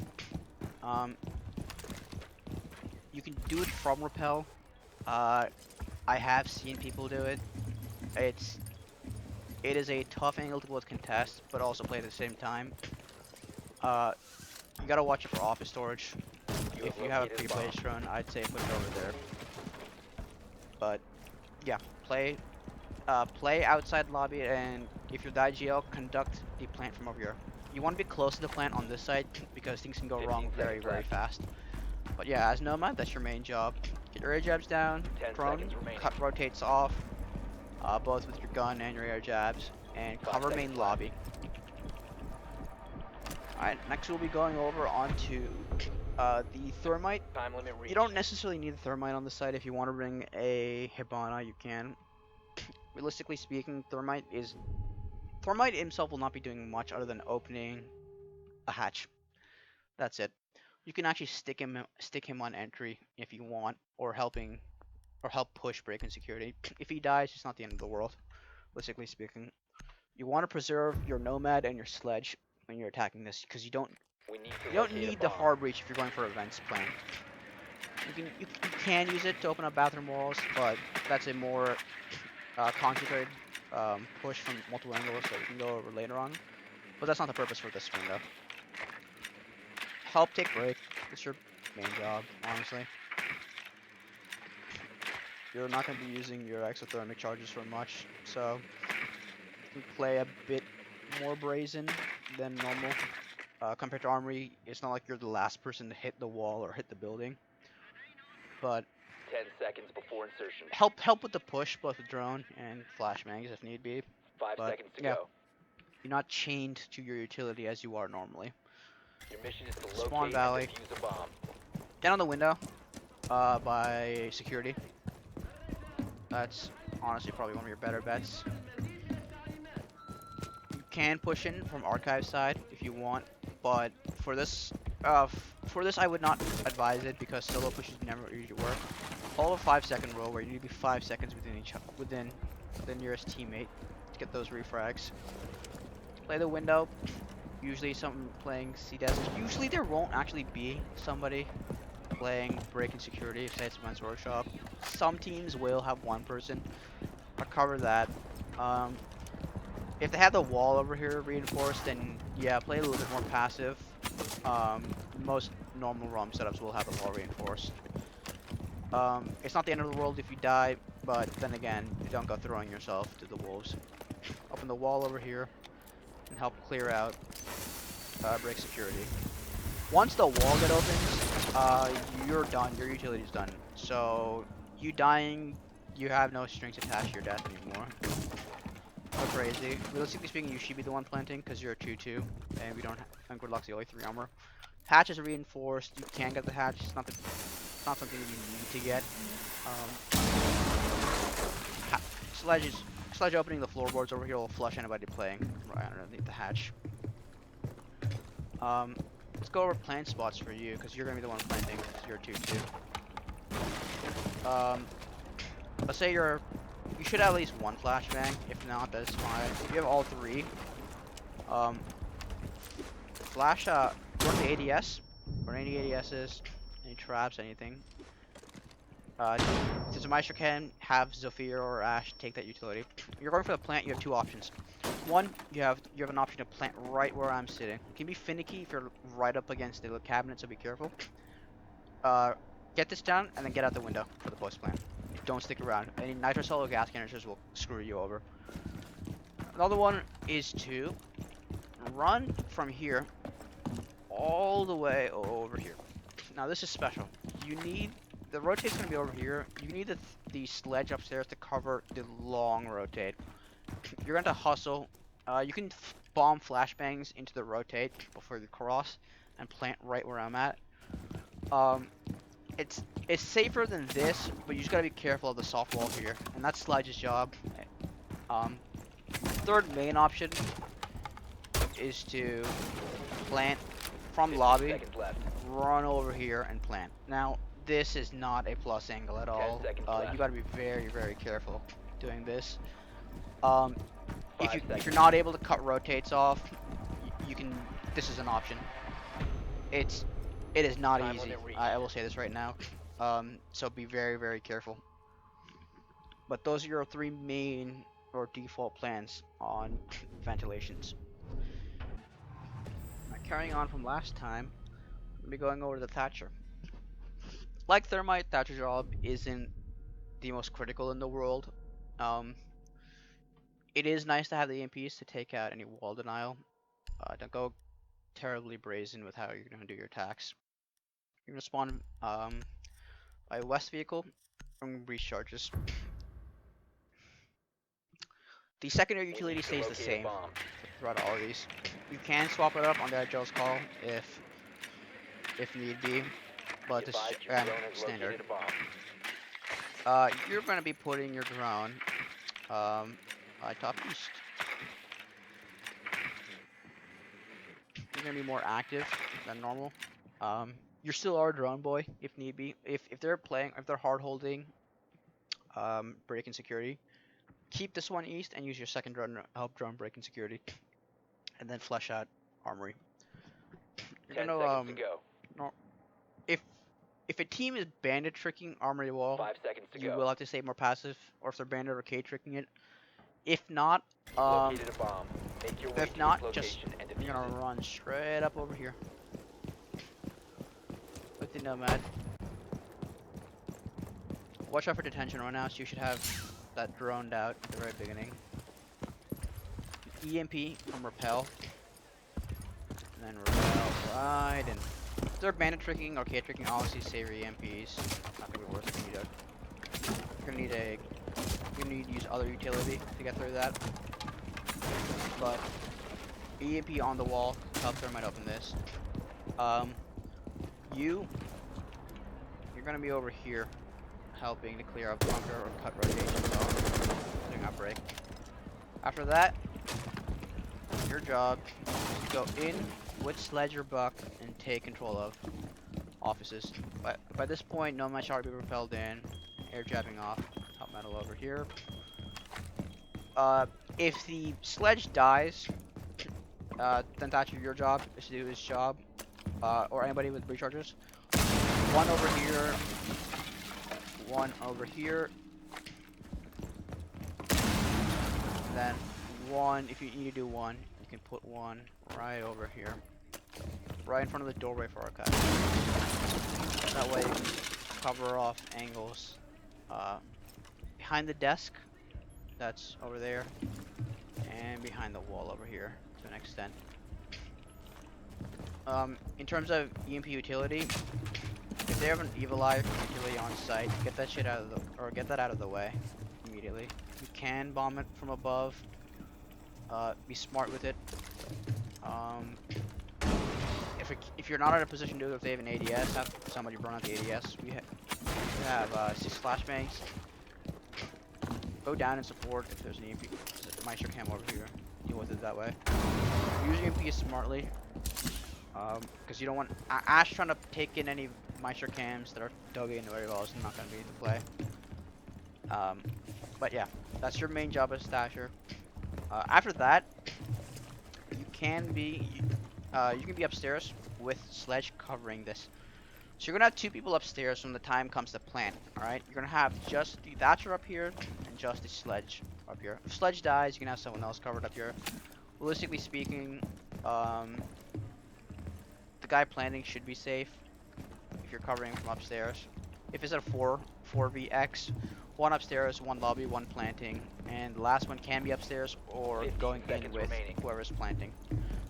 You can do it from rappel. I have seen people do it. It is a tough angle to both contest, but also play at the same time. You gotta watch it for office storage. If you have a pre-placed drone, I'd say put it over there. But yeah, play outside lobby, and if you're the IGL, conduct the plant from over here. You want to be close to the plant on this side because things can go wrong very fast. But yeah, as Nomad, that's your main job. Get your air jabs down, prone, cut rotates off, both with your gun and your air jabs, and cover main lobby. Alright, next we'll be going over onto the thermite. Time limit reached. You don't necessarily need the thermite on the site. If you want to bring a Hibana, you can. Realistically speaking, thermite himself will not be doing much other than opening a hatch. That's it. You can actually stick him on entry if you want, or help push break-in security. If he dies, it's not the end of the world. Realistically speaking, you want to preserve your nomad and your sledge when you're attacking this, because you don't need the hard breach if you're going for events plan. You can use it to open up bathroom walls, but that's a more concentrated push from multiple angles that we can go over later on. But that's not the purpose for this window. Help take break. It's your main job, honestly. You're not going to be using your exothermic charges for much, so you can play a bit more brazen than normal. Compared to Armory, it's not like you're the last person to hit the wall or hit the building. But 10 seconds before insertion. help with the push, both with drone and flashbangs if need be. 5 seconds to go. You're not chained to your utility as you are normally. Your mission is to Spawn locate Valley. and defuse a bomb. Down on the window, by security. That's honestly probably one of your better bets. You can push in from archive side if you want, but for this I would not advise it because solo pushes never usually work. Follow a 5-second rule where you need to be 5 seconds within the nearest teammate to get those refrags. Play the window. Usually someone playing C-Desk. Usually there won't actually be somebody playing break-in security, say it's Men's Workshop. Some teams will have one person. I'll cover that. If they have the wall over here reinforced, then yeah, play a little bit more passive. Most normal ROM setups will have the wall reinforced. It's not the end of the world if you die, but then again, you don't go throwing yourself to the wolves. Open the wall over here and help clear out break security. Once the wall get opens, you're done. Your utility's done. So you dying, you have no strings attached to your death anymore. So crazy. Realistically speaking, you should be the one planting because you're a 2-2, and we don't. And Gridlock's the only 3 armor. Hatch is reinforced. You can get the hatch. It's not something that you need to get. Sledge opening the floorboards over here will flush anybody playing right underneath the hatch. Let's go over plant spots for you because you're gonna be the one planting because you're a 2-2. Let's say you should have at least 1 flashbang. If not, that's fine. If you have all 3, flash run the ADS, or any ADSs, any traps, anything. Since a Maestro can have Zephyr or Ash take that utility. You're going for the plant, you have 2 options. One, you have an option to plant right where I'm sitting. It can be finicky if you're right up against the cabinet, so be careful. Get this down and then get out the window for the post plant. Don't stick around. Any nitro cell or gas canisters will screw you over. Another one is to run from here all the way over here. Now this is special. You need the rotate's gonna be over here. You need the sledge upstairs to cover the long rotate. You're going to hustle. You can bomb flashbangs into the rotate before you cross and plant right where I'm at. It's safer than this, but you just gotta be careful of the soft wall here, and that's Sledge's job. Third main option is to plant from lobby, run over here and plant. Now this is not a plus angle at all. You gotta be very, very careful doing this. If you're not able to cut rotates off, you can. This is an option. It is not easy. I will say this right now. So be very, very careful. But those are your 3 main or default plans on ventilations. Carrying on from last time, we'll be going over to the Thatcher. Like Thermite, Thatcher's job isn't the most critical in the world. It is nice to have the EMPs to take out any wall denial. Don't go terribly brazen with how you're going to do your attacks. You're going to spawn by west vehicle from breach charges. The secondary utility stays the same throughout all of these. You can swap it up on the Agile's call if need be, but this is standard. You're going to be putting your drone top east. You're going to be more active than normal. You're still our drone boy if need be. If they're hard holding break in security, keep this one east and use your second drone to help drone break in security, and then flush out Armory. You're 10 seconds to go. No, if a team is bandit tricking Armory wall, 5 seconds to you go. will have to stay more passive, or if they're bandit or K tricking it. If not, Located a bomb. Make your way if to not, its just location and you're defuse gonna it. run straight up over here with the Nomad. Watch out for detention right now, so you should have that droned out at the very beginning. EMP from Repel. And then Repel right in. If they're bandit tricking or K tricking, obviously save your EMPs. Not gonna be worth it. You're gonna need to use other utility to get through that. But EMP on the wall, help Thermite open this. You're gonna be over here helping to clear up bunker or cut rotations off during outbreak. After that, your job is to go in with Sledge or Buck and take control of offices. But by this point, Nomad shot will be repelled in, air jabbing off, top metal over here. If the Sledge dies, then Thatcher, your job is to do his job, or anybody with breach charges. One over here, one over here, and then one, if you need to do one, you can put one right over here, right in front of the doorway for our cut. That way you can cover off angles behind the desk, that's over there, and behind the wall over here to an extent. In terms of EMP utility, if they have an Evil Eye utility on site, get that shit out of the, or get that out of the way immediately. You can bomb it from above. Be smart with it. If you're not in a position to do it, if they have an ADS, have somebody burn out the ADS. We have 6 flashbangs. Go down and support if there's an EMP. Meister cam over here. Deal with it that way. Use EMP smartly. Because you don't want Ash trying to take in any Meister cams that are dug in very well is not going to be the play. But yeah, that's your main job as Stasher. After that, you can be upstairs with Sledge covering this. So you're gonna have 2 people upstairs when the time comes to plant. All right, you're gonna have just the Thatcher up here and just the Sledge up here. If Sledge dies, you can have someone else covered up here. Realistically speaking, the guy planting should be safe if you're covering from upstairs. If it's a 4vx, 1 upstairs, 1 lobby, 1 planting, and the last one can be upstairs or going in with whoever's planting.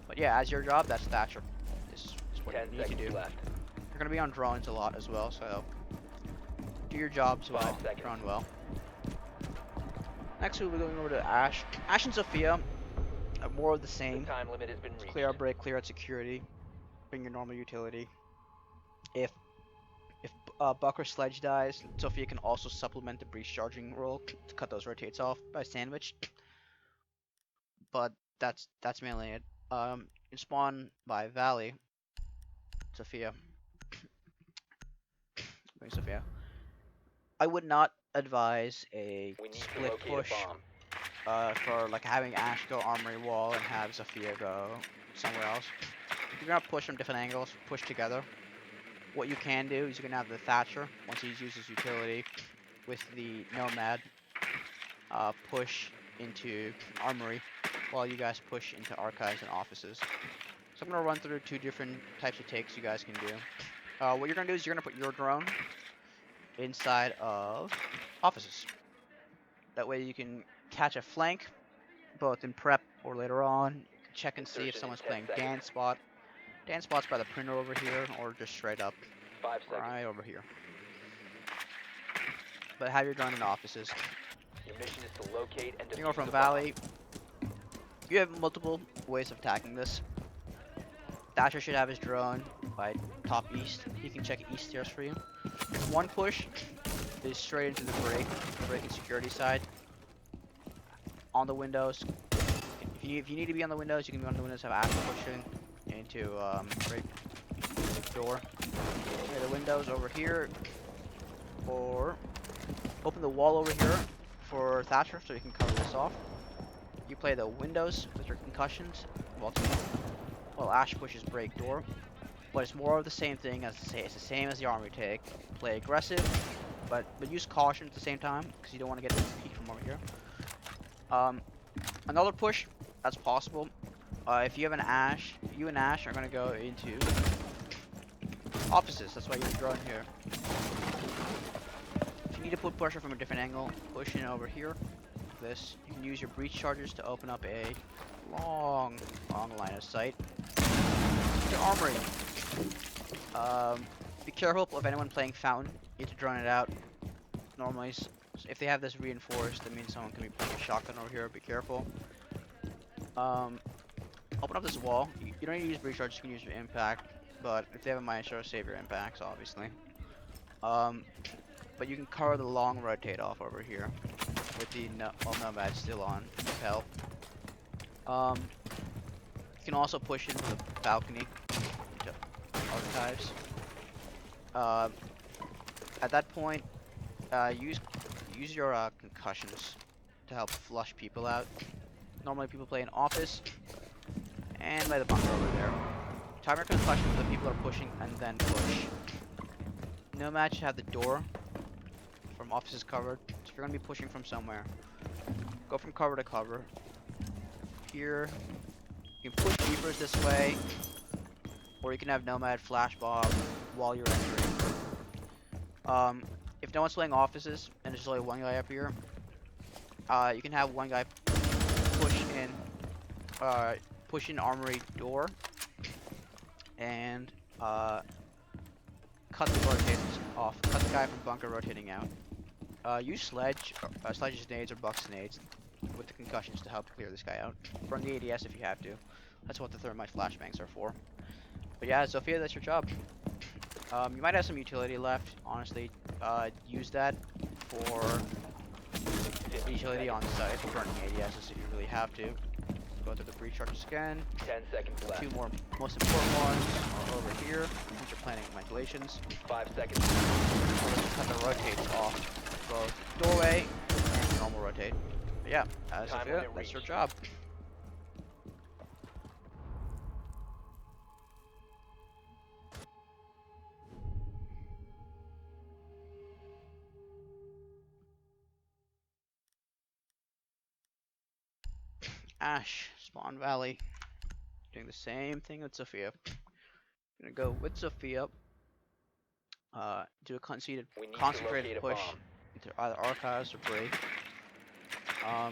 But yeah, as your job, that's Thatcher. This is what you need to do. Left. You're gonna be on drones a lot as well, so do your jobs well, drone well. Next, we'll be going over to Ash. Ash and Sophia are more of the same. The time limit has been reached. Clear out break, clear out security, bring your normal utility. If Buck or Sledge dies, Sophia can also supplement the breach charging role to cut those rotates off by sandwich. But that's mainly it. You spawn by Valley, Sophia. Bring Sophia. I would not advise a split push for like having Ash go Armory wall and have Sophia go somewhere else. If you're gonna push from different angles, push together. What you can do is you can have the Thatcher, once he uses utility, with the Nomad, push into Armory, while you guys push into Archives and Offices. So I'm going to run through 2 different types of takes you guys can do. What you're going to do is you're going to put your drone inside of Offices. That way you can catch a flank, both in prep or later on. You can check and see if someone's playing Dan Spot. Dan Spot's by the printer over here, or just straight up right over here. But have your drone in Offices. Your mission is to locate and you go from Valley. You have multiple ways of attacking this. Thatcher should have his drone by top east. He can check east stairs for you. 1 push is straight into the break and security side. On the windows. If you need to be on the windows, you can be on the windows. Have Ash pushing into break door. The windows over here, or open the wall over here for Thatcher so you can cover this off. You play the windows with your concussions while Ash pushes break door. But it's more of the same thing as it's the same as the Armory take. Play aggressive, but use caution at the same time because you don't want to get this peek from over here. Another push that's possible. If you have an Ash, you and Ash are gonna go into Offices. That's why you're drawing here. If you need to put pressure from a different angle, push in over here. This you can use your breach charges to open up a long line of sight. Your Armory. Be careful of anyone playing Fountain. You need to drone it out. Normally, if they have this reinforced, that means someone can be playing a shotgun over here. Be careful. Open up this wall. You don't need to use breach charges. You can use your impact. But if they have a Maestro, save your impacts, obviously. But you can cover the long rotate off over here with the Nomad still on Propel. You can also push into the balcony into Archives. At that point, use your concussions to help flush people out. Normally people play in Office and by the bunker over there. Time your concussions so people are pushing and then push. Nomad should have the door from Offices covered. So if you're gonna be pushing from somewhere, go from cover to cover. Here, you can push Reapers this way, or you can have Nomad flash bomb while you're entering. If no one's playing Offices and there's only 1 guy up here, you can have 1 guy push in Armory door, and cut the rotations off. Cut the guy from bunker rotating out. Use sledges, nades, or bucks nades with the concussions to help clear this guy out. Burn the ADS if you have to. That's what the thermite flashbangs are for. But yeah, Sophia, that's your job. You might have some utility left. Honestly, use that for utility on site for burning ADSs if you really have to. Go through the breach charges again. 10 seconds left. Two more most important ones are over here, which are planning ventilations. 5 seconds. Cut the rotates off both doorway and normal rotate. But yeah, Sophia, that's your job. Ash, Spawn Valley. Doing the same thing with Sophia. Gonna go with Sophia. Do a concentrated push into either archives or break. I'll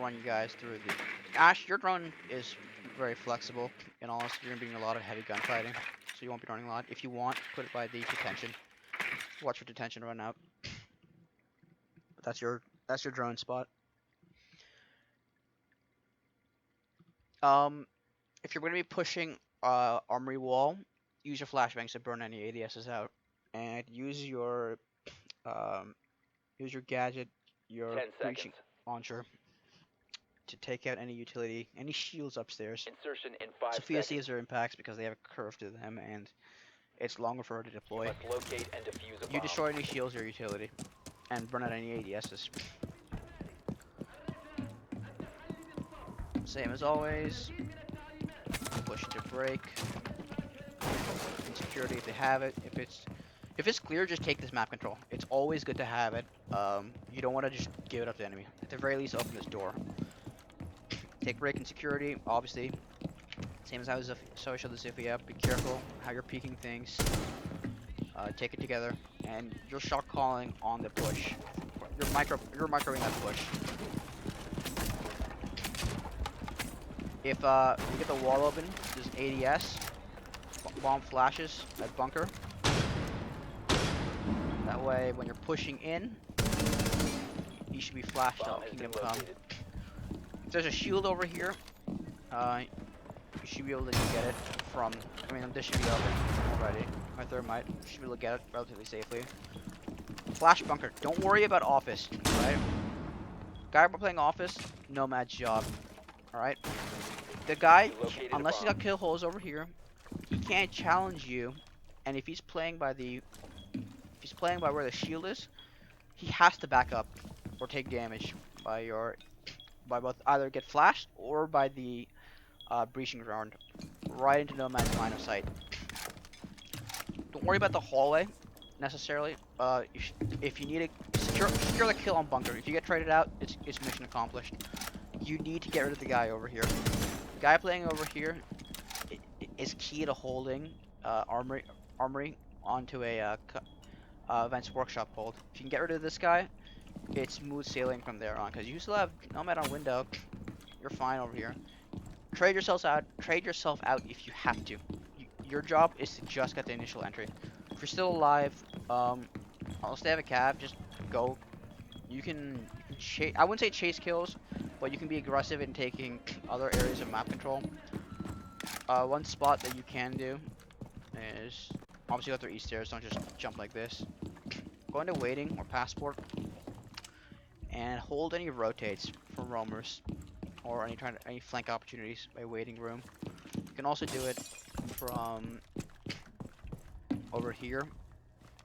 run you guys through the. Ash, your drone is very flexible. In all honesty, you're gonna be doing a lot of heavy gunfighting, so you won't be running a lot. If you want, put it by the detention. Watch for detention run out. But that's your drone spot. If you're going to be pushing Armory wall, use your flashbangs to burn any ADSs out, and use your gadget, your 10 breaching seconds. launcher, to take out any utility, any shields upstairs. Insertion in 5 Sophia seconds. sees her impacts because they have a curve to them, and it's longer for her to deploy. Must locate and defuse a You bomb. destroy any shields or utility, and burn out any ADSs. Same as always. Push into break. Security if they have it. If it's clear, just take this map control. It's always good to have it. You don't want to just give it up to the enemy. At the very least, open this door. Take break in security, obviously. Same as I was so I showed the Sophia. Be careful how you're peeking things. Take it together, and you're shot calling on the push. You're microing that push. If you get the wall open, there's ADS. Bomb flashes at bunker. That way, when you're pushing in, you should be flashed out. Kingdom Come. If there's a shield over here, you should be able to get it from. I mean, this should be open already. My thermite should be able to get it relatively safely. Flash bunker. Don't worry about office. Right? Guy we're playing office. Nomad's job. All right. The guy, unless he's got kill holes over here, he can't challenge you. And if he's playing by where the shield is, he has to back up or take damage by both either get flashed or by the breaching ground right into Nomad's line of sight. Don't worry about the hallway necessarily. If you need to secure the kill on bunker. If you get traded out, it's mission accomplished. You need to get rid of the guy over here. The guy playing over here is key to holding Armory onto a Events Workshop hold. If you can get rid of this guy, it's smooth sailing from there on. Because you still have Nomad on window, you're fine over here. Trade yourself out if you have to. Your job is to just get the initial entry. If you're still alive, unless they have a cab, just go. You can chase. I wouldn't say chase kills, but you can be aggressive in taking other areas of map control. One spot that you can do is obviously go through east stairs. Don't just jump like this. Go into waiting or passport and hold any rotates from roamers or any flank opportunities by waiting room. You can also do it from over here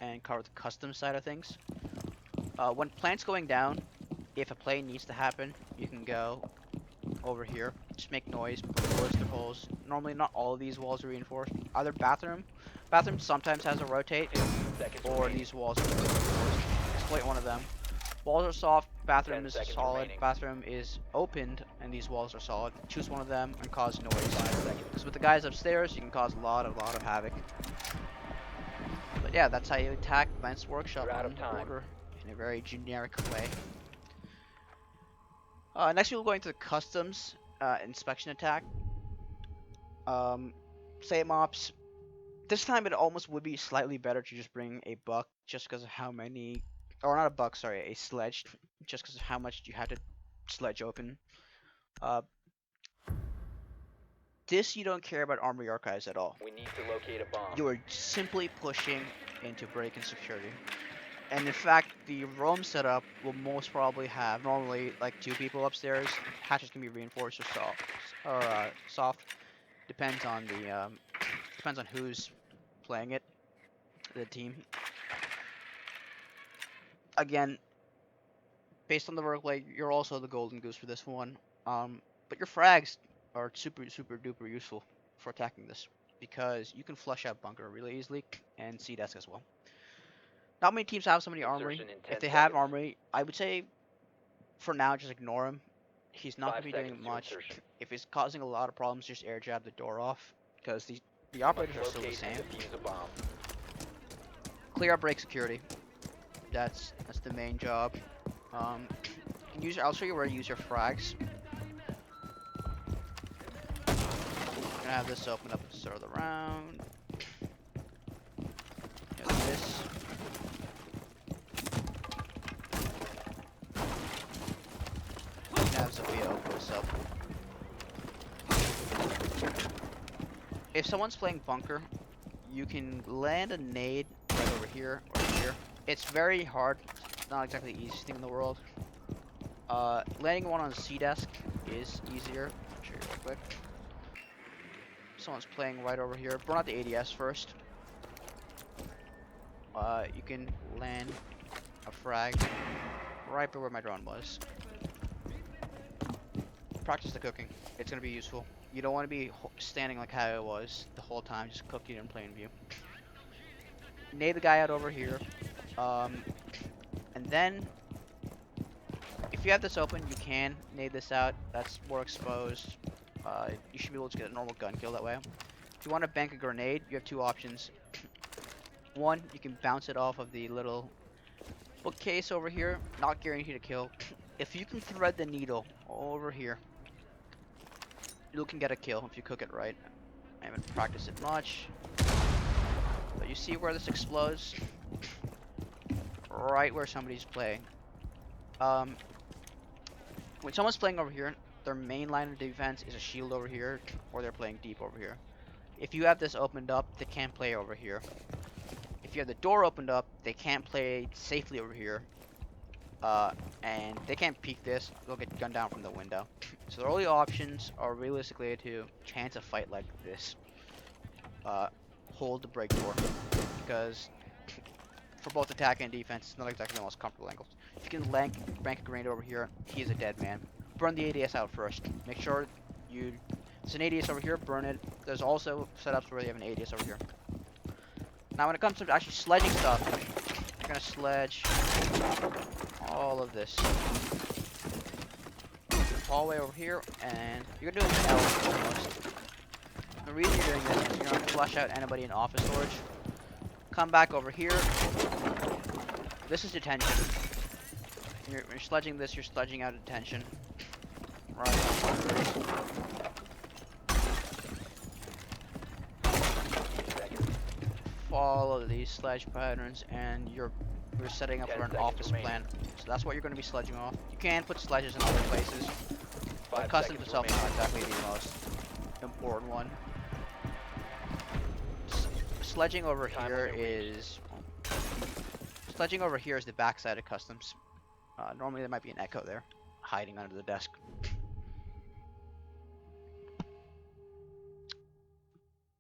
and cover the custom side of things. When plants going down, if a play needs to happen, you can go over here. Just make noise, put bullets through holes. Normally, not all of these walls are reinforced. Either bathroom sometimes has a rotate, or these walls are reinforced. Exploit one of them. Walls are soft, bathroom is solid, remaining. Bathroom is opened, and these walls are solid. Choose one of them and cause noise. Because with the guys upstairs, you can cause a lot of havoc. But yeah, that's how you attack Events Workshop on the border in a very generic way. Next we'll go into the customs inspection attack. Same ops. This time it almost would be slightly better to just bring a buck just because of how many, or not a buck, sorry, a sledge, just because of how much you had to sledge open. Uh, this you don't care about Armory Archives at all. We need to locate a bomb. You are simply pushing into break-in security. And in fact, the roam setup will most probably have normally like 2 people upstairs. Hatches can be reinforced or soft. Depends on the depends on who's playing it, the team. Again, based on the workload, you're also the golden goose for this one. But your frags are super duper useful for attacking this because you can flush out bunker really easily and C desk as well. Not many teams have so many armory. Insertion in 10 If they have seconds. armory, I would say for now just ignore him. He's not 5 going to be seconds doing to much. insertion. If he's causing a lot of problems, just air jab the door off because the operators are Must still the locate same. and defuse a bomb. Clear out break security. That's the main job. You can use. I'll show you where to use your frags. Gonna have this open up at the start of the round. Get this. You can have Sophia open this up. If someone's playing bunker, you can land a nade right over here or here. It's very hard. It's not exactly the easiest thing in the world. Landing one on the C desk is easier. I'll show you real quick. Someone's playing right over here. Burn out the ADS first. You can land a frag right where my drone was. Practice the cooking. It's gonna be useful. You don't want to be standing like how it was the whole time, just cooking in plain view. Nade the guy out over here. And then, if you have this open, you can nade this out. That's more exposed. You should be able to get a normal gun kill that way. If you want to bank a grenade, you have 2 options. One, you can bounce it off of the little bookcase over here. Not guaranteed to kill. If you can thread the needle over here, you can get a kill if you cook it right. I haven't practiced it much. But you see where this explodes? Right where somebody's playing. When someone's playing over here, their main line of defense is a shield over here, or they're playing deep over here. If you have this opened up, they can't play over here. If you have the door opened up, they can't play safely over here. And they can't peek this, they'll get gunned down from the window. So their only options are realistically to chance a fight like this. Hold the break door. Because for both attack and defense, it's not exactly the most comfortable angles. If you can bank a grenade over here, he is a dead man. Burn the ADS out first. Make sure there's an ADS over here, burn it. There's also setups where you have an ADS over here. Now when it comes to actually sledging stuff, you're gonna sledge all of this. Hallway over here, and you're gonna do an L almost. The reason you're doing this is you're gonna flush out anybody in office storage. Come back over here. This is detention. When you're sledging this, you're sledging out detention. Right on. Follow these sledge patterns, and you're setting up for an office plan. So that's what you're going to be sledging off. You can put sledges in other places, but custom itself is not exactly the most important one. Sledging over here is the backside of customs. Normally there might be an echo there, hiding under the desk.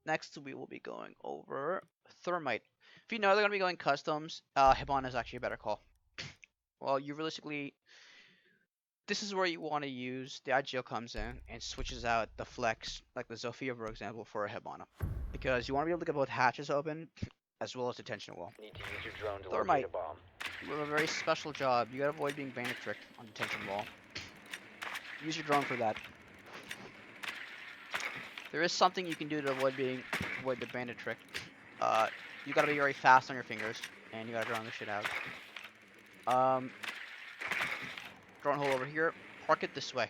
Next, we will be going over thermite. If you know they're going to be going customs, Hibana is actually a better call. Well, you realistically, this is where you want to use the IGL comes in and switches out the flex, like the Zofia, for example, for a Hibana. Because you want to be able to get both hatches open, as well as detention wall. Need to use your drone to Thermite. locate a bomb. You have a very special job. You gotta avoid being bandit tricked on detention wall. Use your drone for that. There is something you can do to avoid the bandit trick. You gotta be very fast on your fingers, and you gotta drone the shit out. Drone hole over here. Park it this way.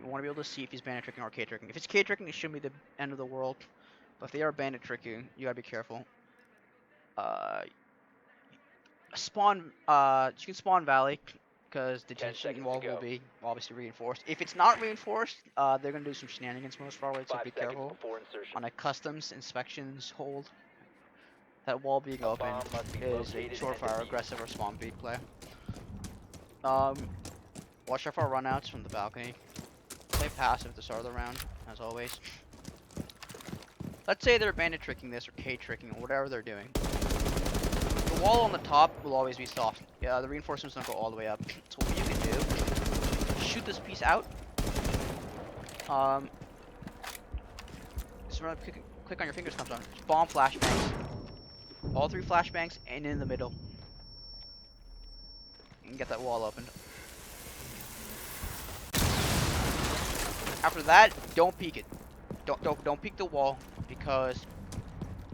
You want to be able to see if he's bandit tricking or K tricking. If it's K tricking, it shouldn't be the end of the world. But if they are bandit tricking, you gotta be careful. Spawn. You can spawn Valley because the detention wall will be obviously reinforced. If it's not reinforced, they're gonna do some shenanigans most probably. So 5 be seconds careful before insertion. on a customs inspections hold. That wall being A open bomb must be is a located short and fire, defused. aggressive, or spawn peek play. Watch out for runouts from the balcony. Play passive at the start of the round, as always. Let's say they're bandit tricking this or K tricking or whatever they're doing. The wall on the top will always be soft. Yeah, the reinforcements don't go all the way up. So what you can do, shoot this piece out. Just run, click on your fingers comes on. Bomb flashbangs. All 3 flashbangs and in the middle. You can get that wall opened. After that, don't peek it. Don't peek the wall because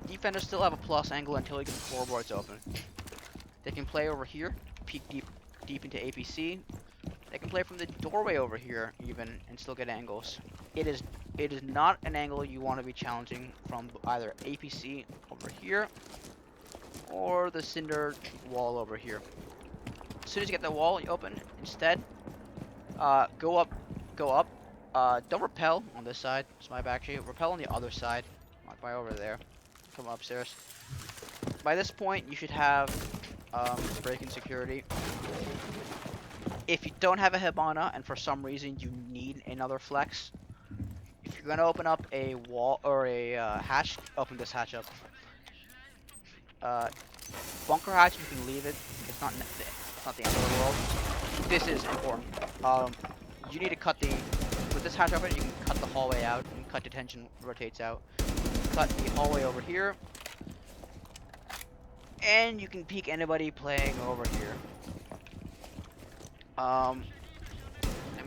defenders still have a plus angle until you get the floorboards open. They can play over here, peek deep into APC. They can play from the doorway over here even and still get angles. It is not an angle you want to be challenging from either APC over here or the cinder wall over here. As soon as you get the wall open, instead, go up. Don't repel on this side. It's my back sheet. Repel on the other side, like by over there. Come upstairs. By this point, you should have break-in security. If you don't have a Hibana and for some reason you need another flex, if you're gonna open up a wall or a hatch, open this hatch up. Bunker hatch, you can leave it. It's not the end of the world. This is important. You need to cut with this hatch open, you can cut the hallway out and cut detention rotates out. Cut the hallway over here. And you can peek anybody playing over here. I'm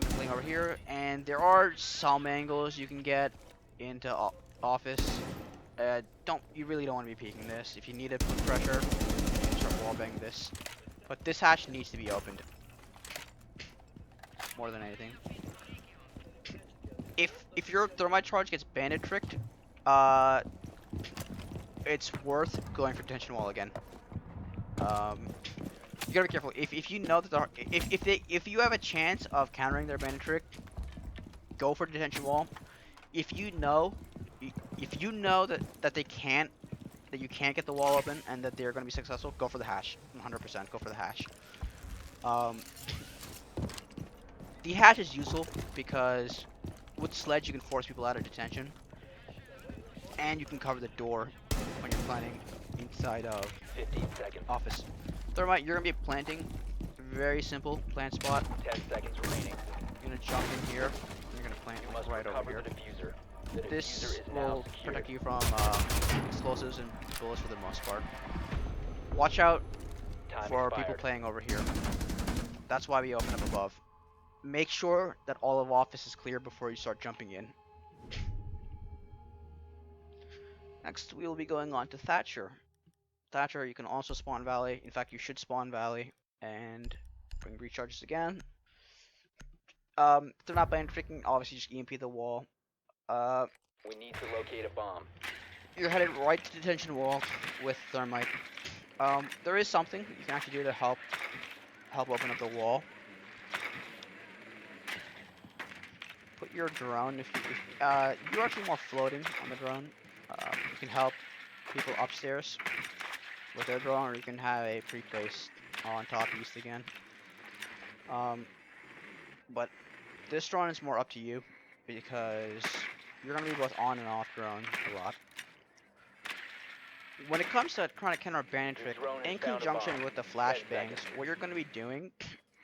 playing over here, and there are some angles you can get into office. You really don't want to be peeking this. If you need to put pressure, you can start wallbanging this. But this hatch needs to be opened. More than anything. If your thermite charge gets bandit tricked, it's worth going for detention wall again. You gotta be careful. If you know that if you have a chance of countering their bandit trick, go for detention wall. If you know that you can't get the wall open and that they're gonna be successful, go for the hash. 100% go for the hash. The hash is useful because with sledge you can force people out of detention, and you can cover the door when you're planting inside of 15 seconds. office. Thermite, you're gonna be planting. Very simple plant spot. 10 seconds remaining. You're gonna jump in here. And you're gonna plant You must right over recover here. the diffuser. The diffuser This is now will secured. protect you from explosives and bullets for the most part. Watch out Time for expired. people playing over here. That's why we open up above. Make sure that all of office is clear before you start jumping in. Next, we will be going on to Thatcher. Thatcher, you can also spawn Valley. In fact, you should spawn Valley and bring recharges again. If they're not bandit tricking, obviously just EMP the wall. We need to locate a bomb. You're headed right to detention wall with thermite. There is something you can actually do to help open up the wall. Put your drone if you're actually more floating on the drone. You can help people upstairs with their drone, or you can have a pre-placed on top east again. But this drone is more up to you because you're gonna be both on and off drone a lot. When it comes to trying to counter bandit trick, in conjunction with the flashbangs, what you're gonna be doing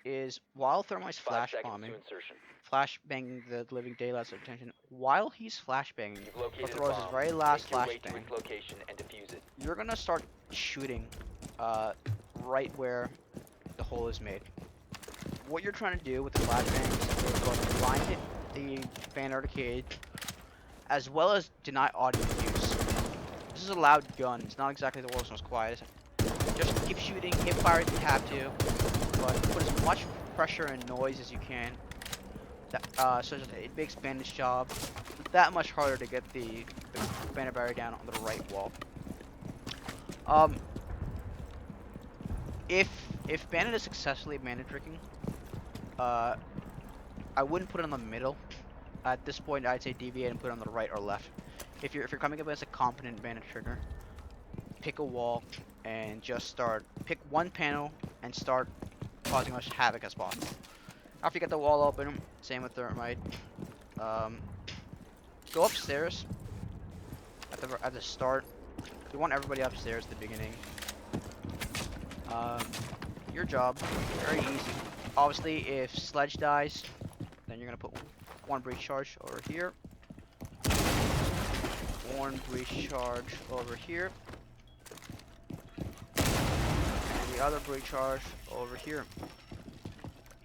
is while Thermite's 5 flash seconds bombing, to insertion. flashbanging the living daylights of attention, while he's flashbanging, You've or located a throws his bomb. very last Make your way to flashbang, its location and defuse it. you're gonna start shooting right where the hole is made. What you're trying to do with the flashbangs is both blind hit the fan arcade as well as deny audience use. This is a loud gun. It's not exactly the world's most quiet. Just keep shooting, hip fire if you have to, but put as much pressure and noise as you can So it makes bandage job that much harder to get the bandit barrier down on the right wall. Um, if bandit is successfully bandit tricking, uh, I wouldn't put it in the middle. At this point, I'd say deviate and put it on the right or left. If you're coming up against a competent bandit trigger, pick a wall and just pick one panel and start causing as much havoc as possible. After you get the wall open, same with thermite. Go upstairs at the start. You want everybody upstairs at the beginning. Your job, very easy. Obviously, if Sledge dies, then you're gonna put one breach charge over here, one breach charge over here, and the other breach charge over here.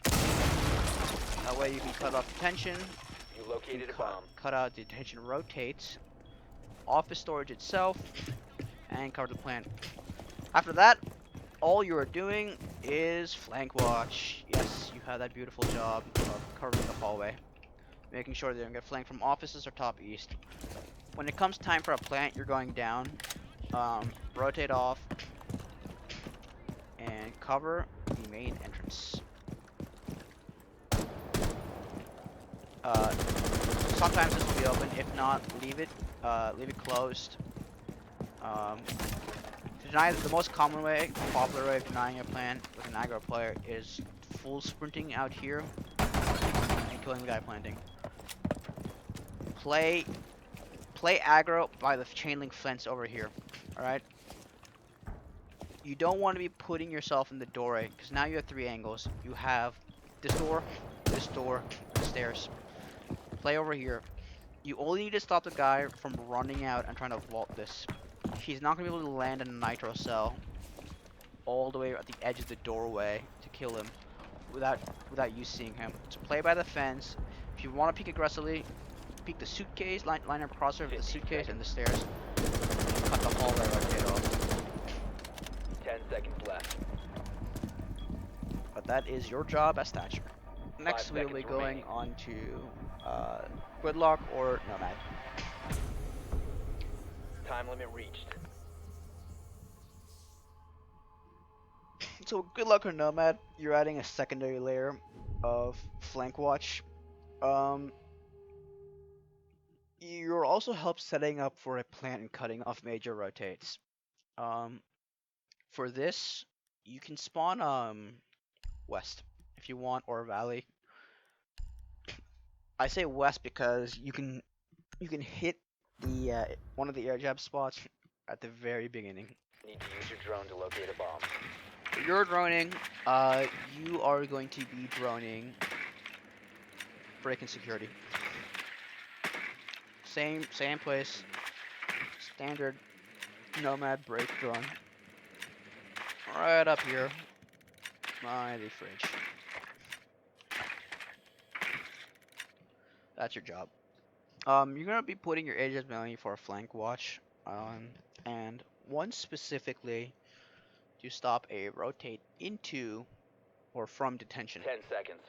That way you can cut off detention. You located a bomb. Cut out detention rotates, office storage itself, and cover the plant. After that, all you are doing is flank watch. Yes, you have that beautiful job of covering the hallway, making sure they don't get flanked from offices or top east. When it comes time for a plant, you're going down, rotate off, and cover the main entrance. Sometimes this will be open. If not, leave it closed. The most common way, popular way of denying a plant with an aggro player is full sprinting out here and killing the guy planting. Play aggro by the chain link fence over here. All right. You don't want to be putting yourself in the doorway because now you have three angles. You have this door, the stairs. Play over here. You only need to stop the guy from running out and trying to vault this. He's not going to be able to land in a nitro cell all the way at the edge of the doorway to kill him without you seeing him. So play by the fence. If you want to peek aggressively, peek the suitcase, line up crossover with the suitcase and the stairs. And cut the hallway right off. 10 seconds left. But that is your job as Thatcher. Next we'll be seconds going remaining. on to Gridlock or Nomad. Time limit reached. So good luck or Nomad, you're adding a secondary layer of flank watch. You're also help setting up for a plant and cutting off major rotates. For this, you can spawn west if you want or valley. I say west because you can hit the one of the air jab spots at the very beginning. Need to use your drone to locate a bomb. You're droning. You are going to be droning break-in security. Same place. Standard Nomad break drone. Right up here by the fridge. That's your job. You're gonna be putting your agents mainly for a flank watch. And one specifically to stop a rotate into or from detention. 10 seconds.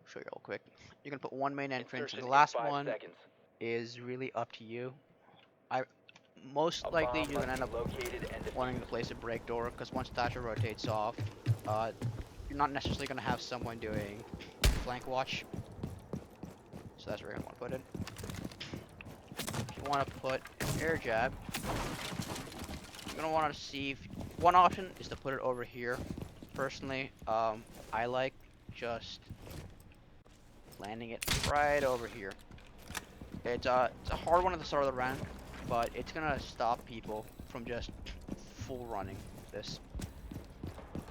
Show you real quick. You're gonna put one main entrance, Insertion and the in last 5 one seconds. is really up to you. Most A likely bomb you're gonna must end be up located and wanting to place a break door because once Thatcher rotates off, you're not necessarily gonna have someone doing flank watch. So that's where you're gonna want to put it. If you want to put an air jab, you're gonna want to see if one option is to put it over here. Personally, I like just landing it right over here. It's a hard one at the start of the round, but it's gonna stop people from just full running this.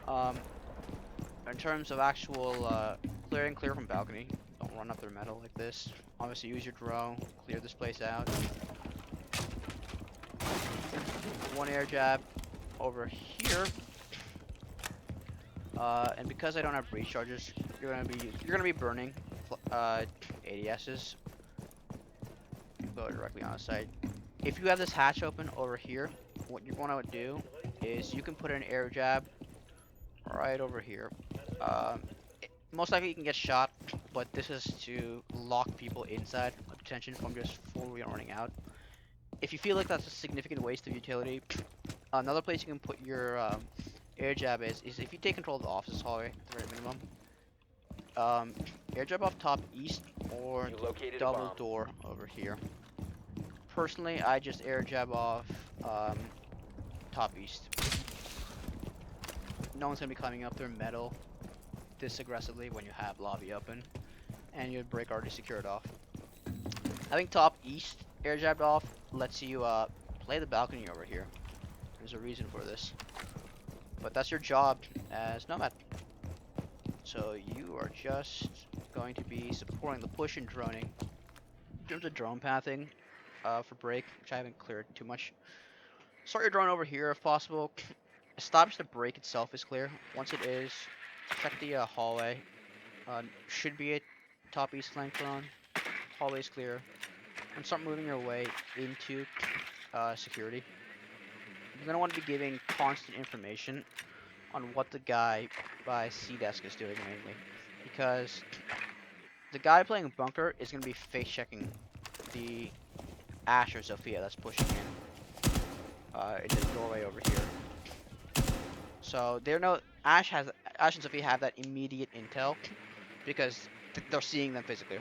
In terms of actual clear from balcony, don't run up their metal like this. Obviously use your drone, clear this place out. One air jab over here. And because I don't have breach charges, you're gonna be burning ADSs. Go directly on the site. If you have this hatch open over here, what you're gonna do is you can put an air jab right over here. Most likely you can get shot, but this is to lock people inside of detention from just fully running out. If you feel like that's a significant waste of utility, another place you can put your air jab is if you take control of the office hallway at the very minimum. Air jab off top east or You located a double bomb. door over here. Personally, I just air jab off top east. No one's gonna be climbing up through metal this aggressively when you have lobby open, and your break already secured off. Having top east air jabbed off lets you play the balcony over here. There's a reason for this, but that's your job as Nomad. So you are just going to be supporting the push and droning. In terms of drone pathing for break, which I haven't cleared too much, start your drone over here if possible. Establish the break itself is clear. Once it is, check the hallway. Should be a top east flank drone. Hallway is clear. And start moving your way into security. You're gonna want to be giving constant information on what the guy by C desk is doing mainly, because the guy playing bunker is gonna be face checking the Ash or Sophia that's pushing in the doorway over here. So they know Ash and Sophia have that immediate intel because they're seeing them physically.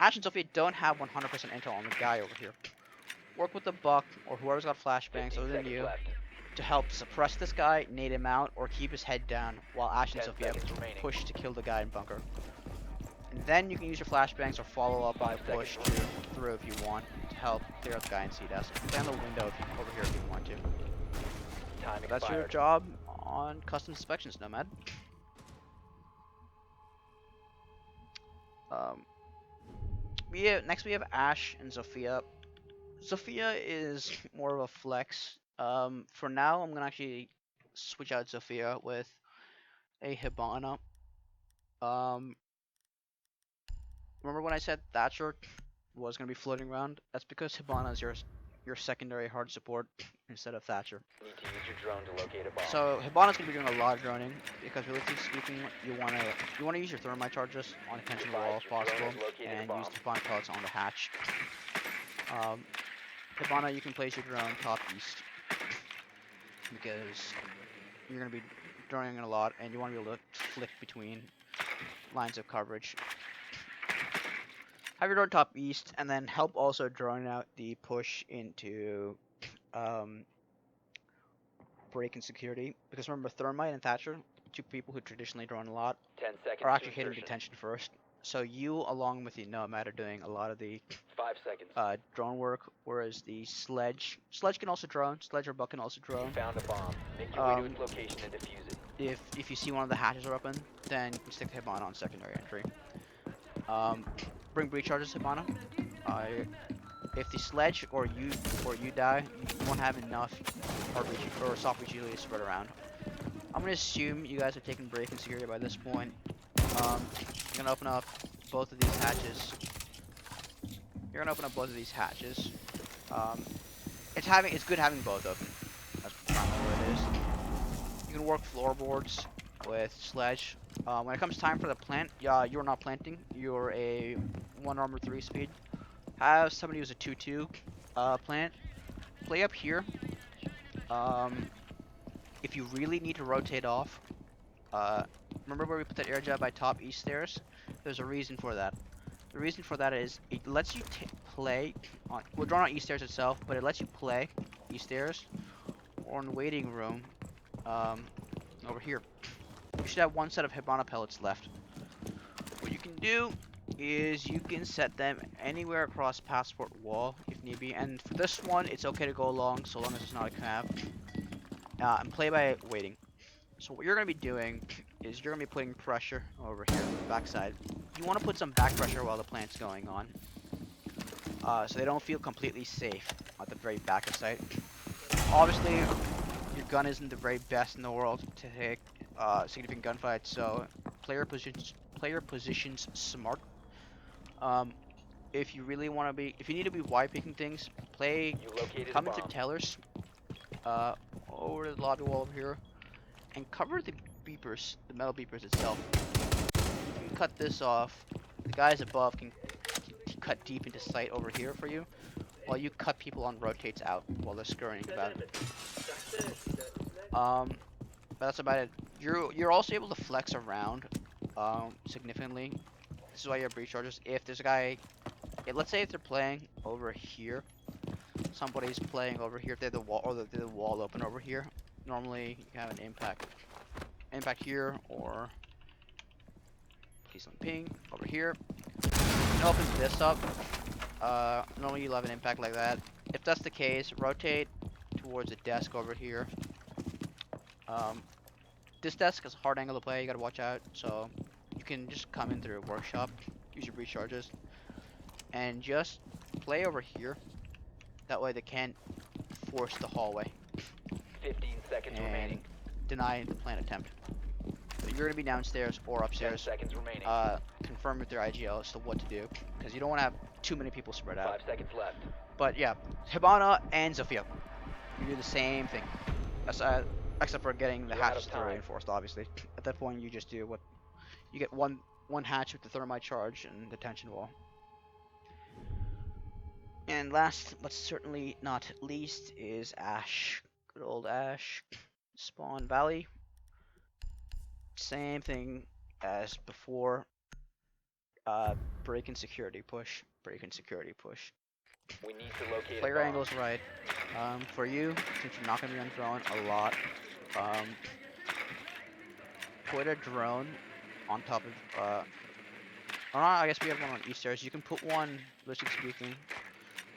Ash and Sophia don't have 100% intel on the guy over here. Work with the Buck or whoever's got flashbangs 15 other than seconds you left. to help suppress this guy, nade him out, or keep his head down while Ash and 10 Sophia seconds remaining. push to kill the guy in bunker. And then you can use your flashbangs or follow up on a 5 push seconds through if you want to help clear out the guy in C desk. Play on the window over here if you want to. Time That's your expired. job on custom inspections, Nomad. Next we have Ash and Sophia. Sophia is more of a flex. For now, I'm gonna actually switch out Sophia with a Hibana. Um, Remember when I said Thatcher was gonna be floating around? That's because Hibana is your secondary hard support instead of Thatcher. Need to use your drone to locate a bomb. So Hibana's gonna be doing a lot of droning because realistically speaking, you wanna use your thermite charges on attention to the wall if possible, and use the Hibana pellets on the hatch. Hibana, you can place your drone top east because you're gonna be droning a lot, and you want to be able to flick between lines of coverage. Have your drone top east, and then help also drone out the push into break and security. Because remember, Thermite and Thatcher, two people who traditionally drone a lot, 10 seconds are actually to hitting insertion. detention first. So you, along with the Nomad, are doing a lot of the 5 seconds. drone work, whereas the Sledge can also drone. Sledge or Buck can also drone. You found a bomb. Make your way to its location and defuse it. If you see one of the hatches are open, then you can stick the Hibana on secondary entry. Bring breach charges, Hibana. If the Sledge or you die, you won't have enough hard breach or soft breach usually to spread around. I'm gonna assume you guys are taking break and security by this point. You're gonna open up both of these hatches. It's good having both open. That's primarily what it is. You can work floorboards with Sledge. When it comes time for the plant, you're not planting. You're a 1 armor 3 speed. Have somebody who's a 2-2 plant. Play up here. If you really need to rotate off, remember where we put that air jab by top east stairs? There's a reason for that. The reason for that is it lets you play on. We'll draw on east stairs itself, but it lets you play east stairs or in the waiting room over here. You should have one set of Hibana pellets left. What you can do is you can set them anywhere across passport wall if need be, and for this one it's okay to go along so long as it's not a cab. And play by waiting. So what you're going to be doing is you're going to be putting pressure over here on the backside. You want to put some back pressure while the plant's going on, so they don't feel completely safe at the very back of site. Obviously, your gun isn't the very best in the world to take significant gunfights, so player positions smart. If you really want to be, if you need to be wide picking things, come into tellers over the lobby wall over here, and cover the beepers, the metal beepers itself. cut this off, the guys above can cut deep into sight over here for you, while you cut people on rotates out while they're scurrying about. But that's about it. You're also able to flex around significantly. This is why you have breach charges. If there's a guy, let's say if they're playing over here, somebody's playing over here. If they have the wall or the wall open over here, normally you have an impact here, or please don't ping over here. And opens this up. Normally you'll have an impact like that. If that's the case, rotate towards the desk over here. This desk is a hard angle to play, you gotta watch out, so you can just come in through a workshop, use your breach charges, and just play over here. That way they can't force the hallway 15 seconds and remaining. deny the plant attempt. So you're gonna be downstairs or 10 upstairs. seconds remaining. Confirm with your IGL as to what to do, because you don't want to have too many people spread out. 5 seconds left. But yeah, Hibana and Zofia, you do the same thing. Except for getting the You're out hatches of to time. reinforced, obviously. At that point, you just do what you get one hatch with the thermite charge and detention wall. And last, but certainly not least, is Ash. Good old Ash. Spawn Valley. Same thing as before. Break and security push. Break and security push. We need to locate Player a bomb. angle's right. For you, since you're not gonna be on drone a lot, put a drone on top of I guess we have one on east stairs. You can put one, loosely speaking,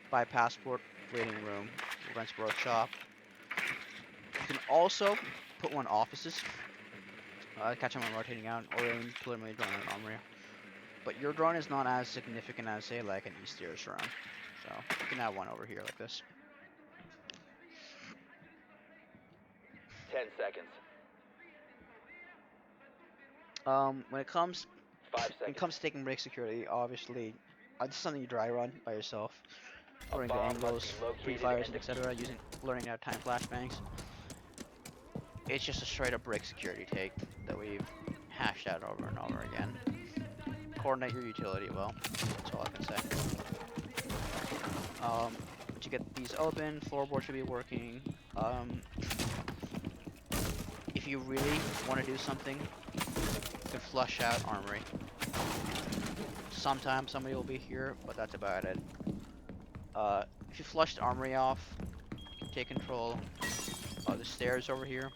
by passport, waiting room, rents workshop. You can also put one offices. Catch them on rotating out, or even preliminary drone on Armory. But your drone is not as significant as, say, like an east stairs drone. So you can have one over here like this. 10 seconds. When it comes 5 seconds. to taking break security, obviously, this is something you dry run by yourself, learning the bomb must angles, be located pre-fires, and etc. Learning how to time flashbangs. It's just a straight up break security take that we've hashed out over and over again. Coordinate your utility well. That's all I can say. To get these open, floorboard should be working. If you really want to do something, you can flush out Armory. Sometimes somebody will be here, but that's about it. If you flush the Armory off, you can take control of the stairs over here.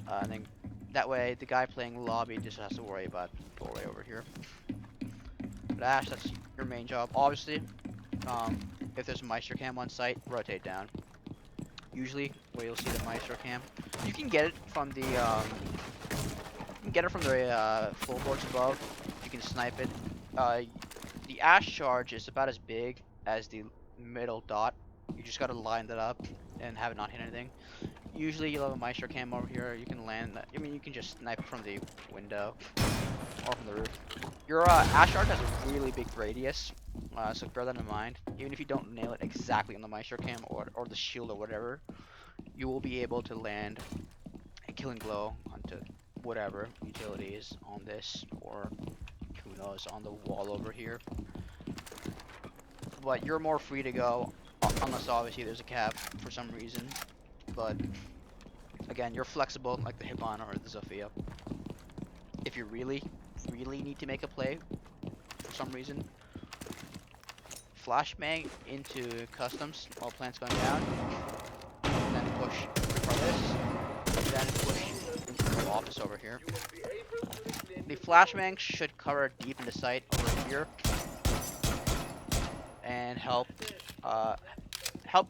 And then that way the guy playing lobby just has to worry about doorway over here. But Ash, that's your main job. Obviously, if there's a Maestro cam on site, rotate down. Usually, where you'll see the Maestro cam, you can get it from the floorboards above. You can snipe it. The Ash charge is about as big as the middle dot. You just gotta line that up and have it not hit anything. Usually you'll have a Maestro cam over here. You can land that. I mean, you can just snipe it from the window or from the roof. Your Ash charge has a really big radius, so bear that in mind. Even if you don't nail it exactly on the Maestro cam or the shield or whatever, you will be able to land a killing blow onto whatever utilities on this, or who knows, on the wall over here. But you're more free to go, unless obviously there's a cap for some reason. But again, you're flexible like the Hibana or the Zofia. If you really need to make a play for some reason, flashbang into customs while plant's going down, and then push for this, and then push into the office over here. The flashbang should cover deep into sight over here and help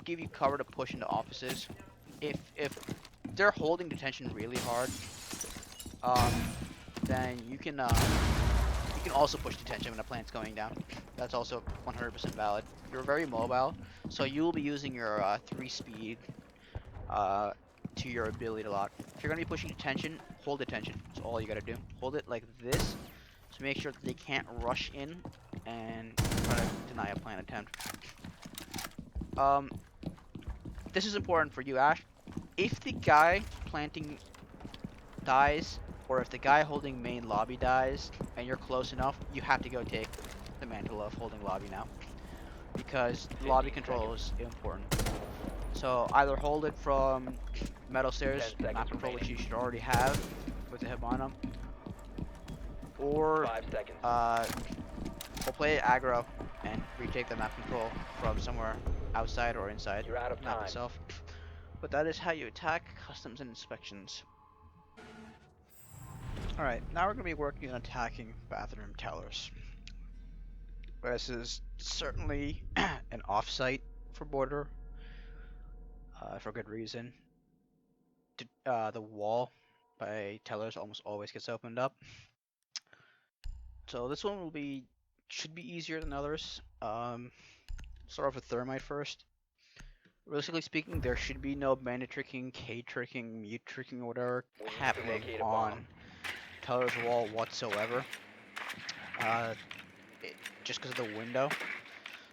give you cover to push into offices. If they're holding detention really hard, then you can also push detention when a plant's going down. That's also 100% valid. You're very mobile, so you'll be using your 3-speed to your ability a lot. If you're gonna be pushing detention, hold detention. That's all you gotta do. Hold it like this to make sure that they can't rush in and try to deny a plant attempt. This is important for you, Ash. If the guy planting dies or if the guy holding main lobby dies and you're close enough, you have to go take the mantle of holding lobby now, because lobby 15 control seconds. is important. So either hold it from metal 10 stairs, seconds map control, which you remaining. should already have with the Hibana, or 5 seconds. we'll play aggro and retake the map control from somewhere outside or inside You're out of the map time. itself. But that is how you attack customs and inspections. Alright, now we're going to be working on attacking bathroom tellers. This is certainly an offsite for border, for good reason. The wall by tellers almost always gets opened up. So this one should be easier than others. Start off with thermite first. Realistically speaking, there should be no bandit tricking, K tricking, mute tricking, or whatever We need to happening locate a bomb. on teller's wall whatsoever. Uh, just because of the window.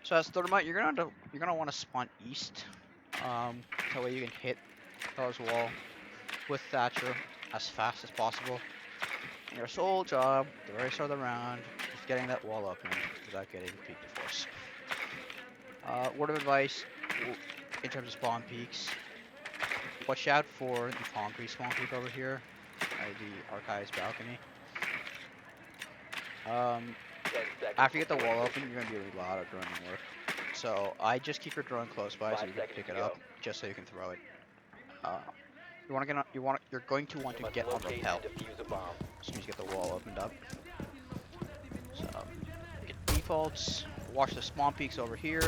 So as thermite, you're gonna want to spawn east. That way you can hit teller's wall with Thatcher as fast as possible. And your sole job, the very start of the round, is getting that wall open without getting peek to force. Word of advice in terms of spawn peaks: watch out for the concrete spawn peak over here, the archives balcony. 10 seconds. After you get the before wall insertion. open, you're gonna be a lot of droning work. So I just keep your drone close by so 5 you can seconds pick to it go. up, just so you can throw it. You're going to want You to must get on locate rappel and defuse a bomb. as soon as you get the wall opened up. So get defaults, watch the spawn peaks over here.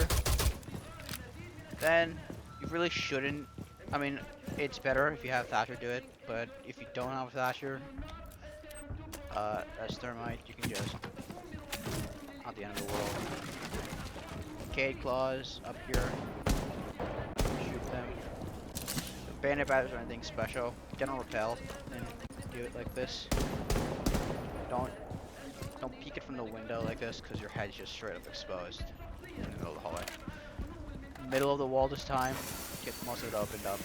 Then you really shouldn't. I mean, it's better if you have Thatcher do it, but if you don't have Thatcher, as thermite, you can just not the end of the world. Cade claws up here, shoot them. Bandit batters or anything special, general repel and do it like this. Don't peek it from the window like this, because your head's just straight up exposed in the middle of the hallway. Middle of the wall this time, get most of it opened up.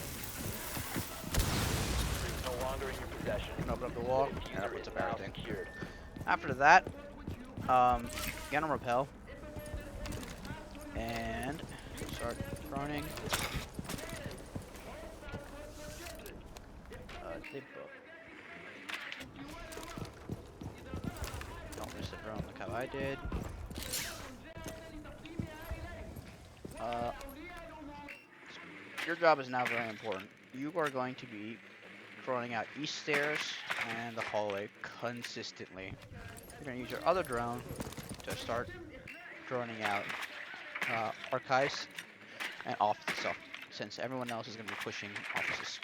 It's no longer in your possession. You can open up the wall, The and that diffuser opens is up now everything. secured. After that, get on repel and start droning. They both. Don't miss the drone like how I did. Your job is now very important. You are going to be droning out east stairs and the hallway consistently. You're going to use your other drone to start droning out archives and office itself, since everyone else is going to be pushing offices.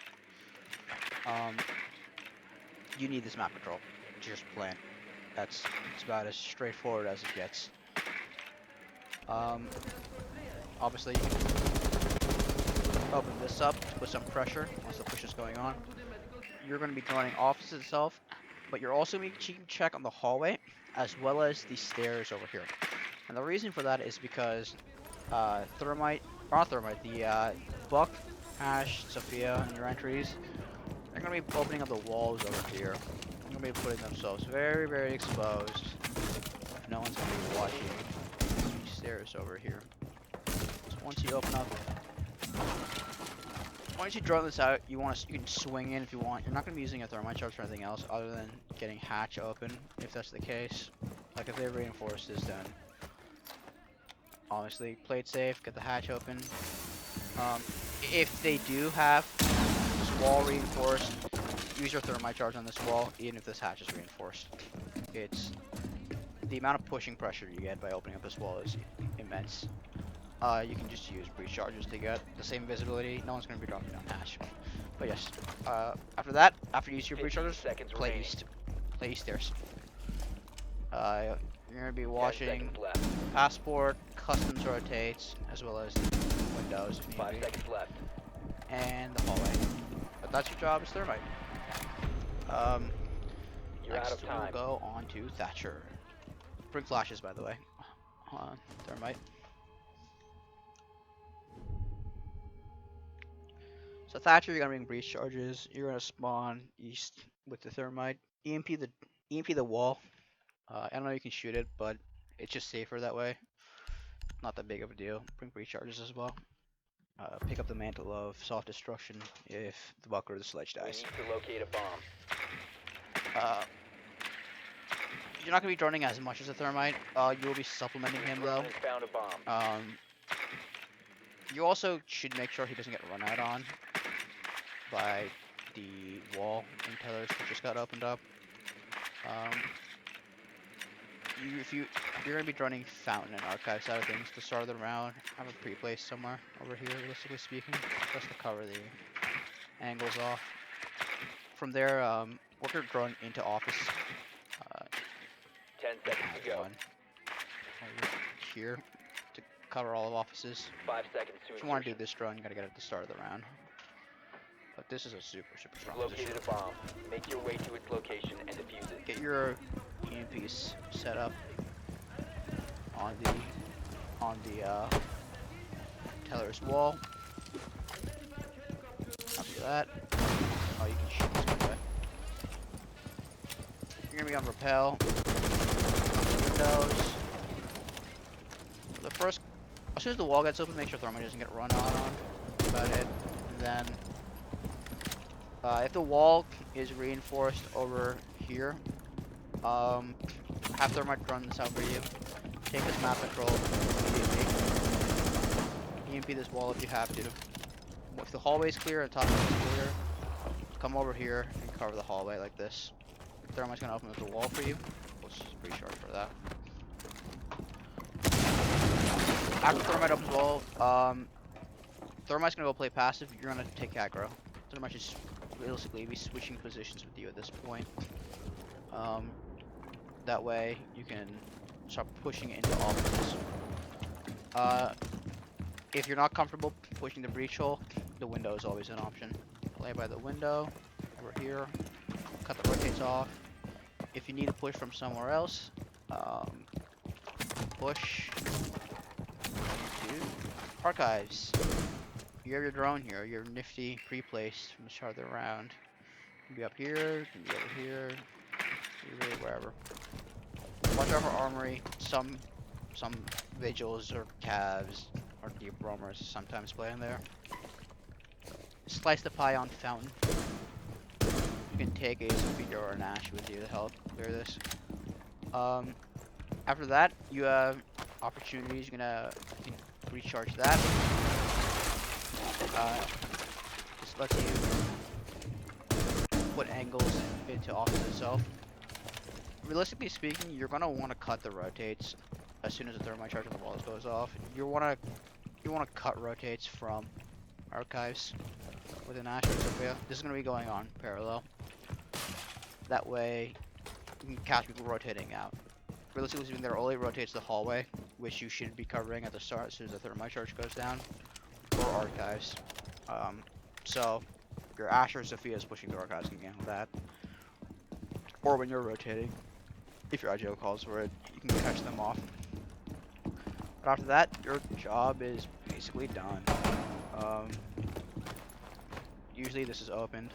You need this map control. It's your plan. It's about as straightforward as it gets. Obviously, you can open this up to put some pressure once the push is going on. You're going to be droning office itself, but you're also going to be keeping check on the hallway as well as the stairs over here. And the reason for that is because thermite, or not thermite, the Buck, Hash, Sophia, and your entries, they're going to be opening up the walls over here. They're going to be putting themselves very, very exposed. No one's going to be watching these stairs over here. So once you open up, once you draw this out, you can swing in if you want. You're not going to be using a thermite charge for anything else other than getting hatch open, if that's the case. Like if they reinforce this, then honestly, play it safe, get the hatch open. If they do have this wall reinforced, use your thermite charge on this wall, even if this hatch is reinforced. It's the amount of pushing pressure you get by opening up this wall is immense. You can just use breach charges to get the same visibility. No one's going to be dropping down hatch. But yes, after that, after you use your breach charges, play remaining. east. Play east stairs. You're going to be 10 watching seconds left. passport, customs rotates, as well as windows if need 5 be, seconds left. and the hallway. But that's your job as thermite. You're out Next of time. we'll go on to Thatcher. Bring flashes, by the way. Thermite. So Thatcher, you're gonna bring breach charges. You're gonna spawn east with the thermite. EMP the wall. I don't know if you can shoot it, but it's just safer that way. Not that big of a deal. Bring recharges as well. Pick up the mantle of soft destruction if the buck or the sledge We dies. need to locate a bomb. Uh, you're not gonna be droning as much as a thermite. You will be supplementing Your him drone though. has found a bomb. You also should make sure he doesn't get run out on by the wall and tellers that just got opened up. If you're gonna be running fountain and archive side of things to start of the round, have a pre-place somewhere over here, realistically speaking, just to cover the angles off. From there, work your drone into office. 10 seconds to go. One over here to cover all of offices. 5 seconds to If you want to do insertion. this drone, you gotta get it at the start of the round. But this is a super strong Located position. a bomb. Make your way to its location and defuse it. Get your EMPs set up on the teller's wall. After that, oh, you can shoot this way. You're gonna be on rappel. Windows. The first, as soon as the wall gets open, make sure thermite doesn't get run on. That's about it. And then, if the wall is reinforced over here, have thermite run this out for you. Take this map control immediately. EMP this wall if you have to. If the hallway's clear, the top is clear, come over here and cover the hallway like this. Thermite's gonna open up the wall for you. Let's just recharge for that. After thermite opens the wall, thermite's gonna go play passive. You're gonna take aggro. Thermite should realistically be switching positions with you at this point. That way you can start pushing it into offices. If you're not comfortable pushing the breach hole, the window is always an option. Play by the window, over here, cut the rotates off. If you need to push from somewhere else, push to archives. You have your drone here, your nifty pre-placed from the start of the round. You can be up here, you can be over here, you can be really wherever. Watch out for armory. Some vigils or calves or deep roamers sometimes play in there. Slice the pie on fountain. You can take a speaker or an ash with you to help clear this. After that, you have opportunities. You can recharge that. Just lets you put angles into office itself. Realistically speaking, you're gonna want to cut the rotates as soon as the thermite charge on the walls goes off. You wanna cut rotates from archives with an Asher Sophia. This is gonna be going on parallel. That way, you can catch people rotating out. Realistically speaking, there are only rotates the hallway, which you should be covering at the start as soon as the thermite charge goes down, or archives. So your Asher Sophia is pushing the archives can handle that, or when you're rotating. If your IGO calls for it, you can catch them off. But after that, your job is basically done. Usually this is opened.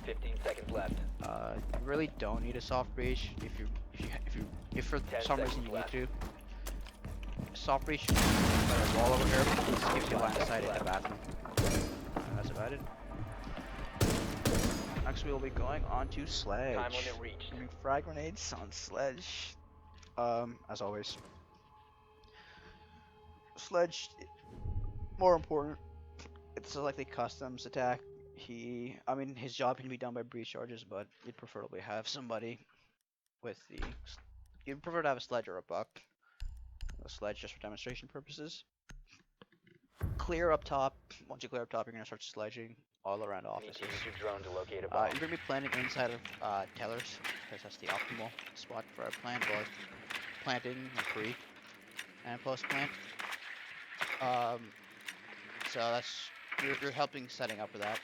15 seconds left. You really don't need a soft breach if for 10 some reason seconds you left. need to. Soft breach, but a wall over here just gives you line of sight in the bathroom. And that's about it. Next we will be going on to Sledge. Time limit reached. Using frag grenades on Sledge. As always. Sledge, more important. It's a likely customs attack. I mean, his job can be done by breach charges, but you'd preferably have somebody with the. You'd prefer to have a sledge or a buck. A sledge just for demonstration purposes. Clear up top. Once you clear up top, you're gonna start sledging all around You need offices. to use your drone to locate a bomb. You're gonna be planting inside of tellers because that's the optimal spot for a plant, both planting and pre and post plant. So that's you're helping setting up for that.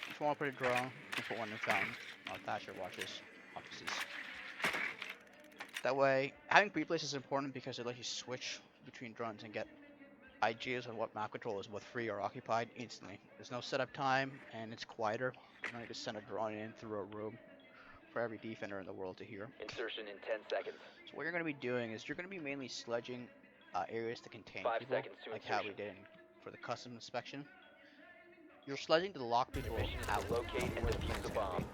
If you want to put a drone, you can put one in fountain. Thatcher watches offices. That way, having pre-place is important because it lets you switch between drones and get ideas on what map control is both free or occupied instantly. There's no setup time and it's quieter. You don't need to send a drone in through a room for every defender in the world to hear. Insertion in 10 seconds. So what you're going to be doing is you're going to be mainly sledging areas to contain 5 people, seconds to like how we insertion. did for the custom inspection. You're sledging to lock people Your mission is out to locate of and where the defuse plane's the going to bomb.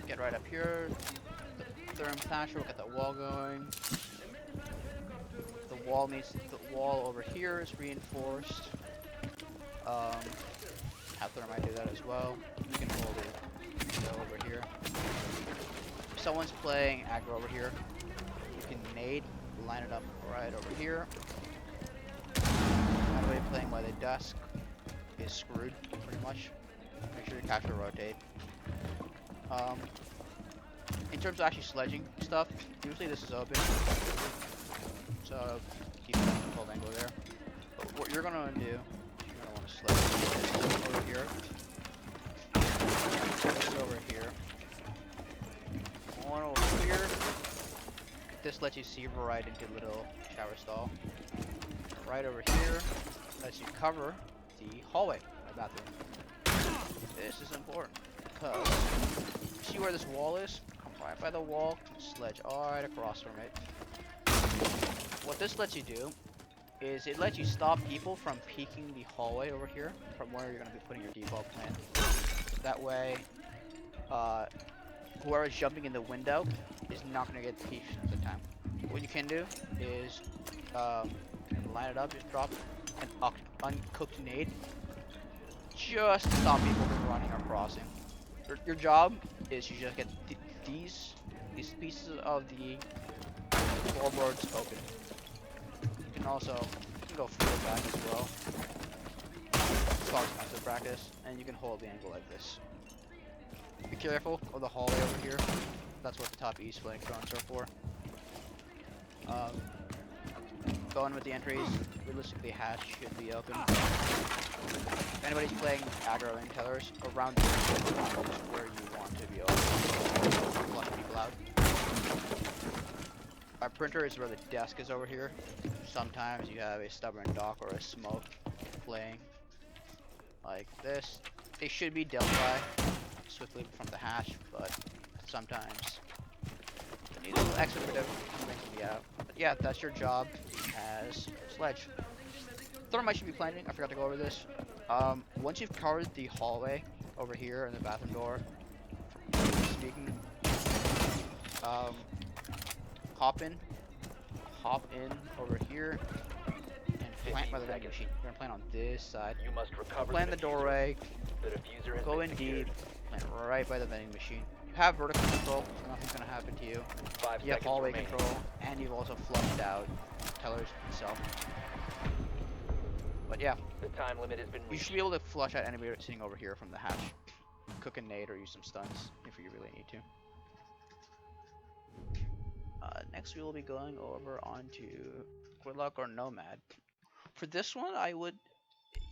be. Get right up here. The therm thatcher will get that wall going. The wall over here is reinforced. Have thermite do that as well. You can hold it over here. If someone's playing aggro over here, you can nade, line it up right over here. Anybody playing by the desk is screwed, pretty much. Make sure you capture rotate. In terms of actually sledging stuff, usually this is open, so keep the control angle there. But what you're gonna want to do, you're gonna want to sledge this over here, this over here, one over here. This lets you see right into the little shower stall. Right over here lets you cover the hallway, my bathroom. This is important because see where this wall is? Come right by the wall, sledge right across from it. What this lets you do is it lets you stop people from peeking the hallway over here from where you're going to be putting your default plant. That way, whoever's jumping in the window is not going to get peeked at the time. What you can do is line it up, just drop an uncooked nade just to stop people from running or crossing. Your job is you just get these pieces of the floorboards open. You can also go forward back as well. It's all expensive practice, and you can hold the angle like this. Be careful of the hallway over here. That's what the top east flank drones are for. Going with the entries, realistically hatch should be open. If anybody's playing aggro and tellers, around the is where you want to be open. Flush people out. Our printer is where the desk is over here. Sometimes you have a stubborn dock or a smoke playing like this. They should be dealt by swiftly from the hatch, but sometimes they need a little expletive to be out. But yeah, that's your job as sledge. Thermite should be planting. I forgot to go over this. Once you've covered the hallway over here and the bathroom door, speaking, hop in over here and plant by the vending machine. You're gonna plant on this side. You must recover Plant the doorway. The diffuser has Go been in secured. deep. Plant right by the vending machine. You have vertical control, so nothing's gonna happen to you. 5 You have seconds hallway remaining. control, and you've also flushed out tellers itself. But yeah, The time limit has been you reached. should be able to flush out anybody sitting over here from the hatch. Cook a nade or use some stuns if you really need to. Next we will be going over onto Gridlock or Nomad. For this one,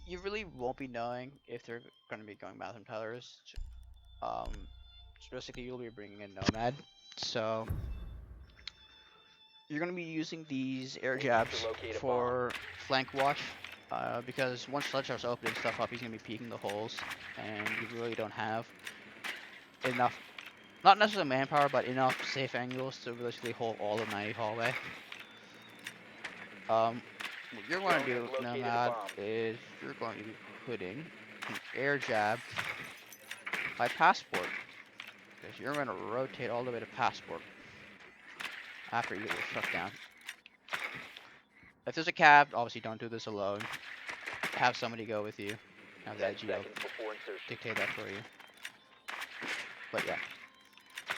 you really won't be knowing if they're going to be going bathroom tellers. So basically you'll be bringing in Nomad. So you're going to be using these air jabs for flank watch. Because once Sledgehammer's opening stuff up, he's going to be peeking the holes, and you really don't have enough, not necessarily manpower, but enough safe angles to basically hold all the 90 hallway. What you're going to do, Nomad, is you're going to be putting an air jab by Passport, because you're going to rotate all the way to Passport after you get your shut down. If there's a cab, obviously don't do this alone. Have somebody go with you. Have the 10 IGL seconds before insertion. dictate that for you. But yeah.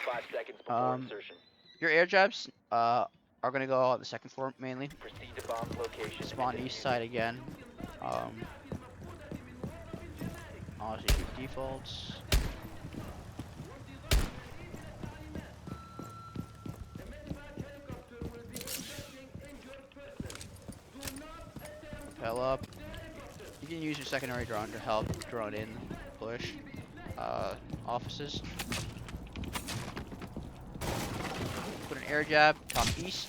5 seconds before insertion. Your air jabs are gonna go on the second floor mainly. Proceed to bomb's location. Spawn and east defuse side it. again. Obviously defaults. Rappel up. You can use your secondary drone to help drone in push offices. Put an air jab top east.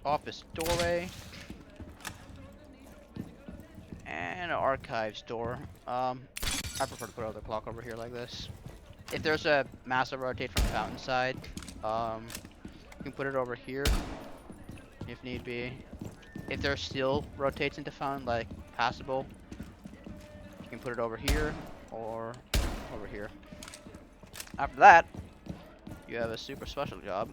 Office doorway. archives door. I prefer to put the clock over here like this. If there's a massive rotate from the fountain side, you can put it over here if need be. If there still rotates into fountain, like passable, you can put it over here or over here. After that, you have a super special job.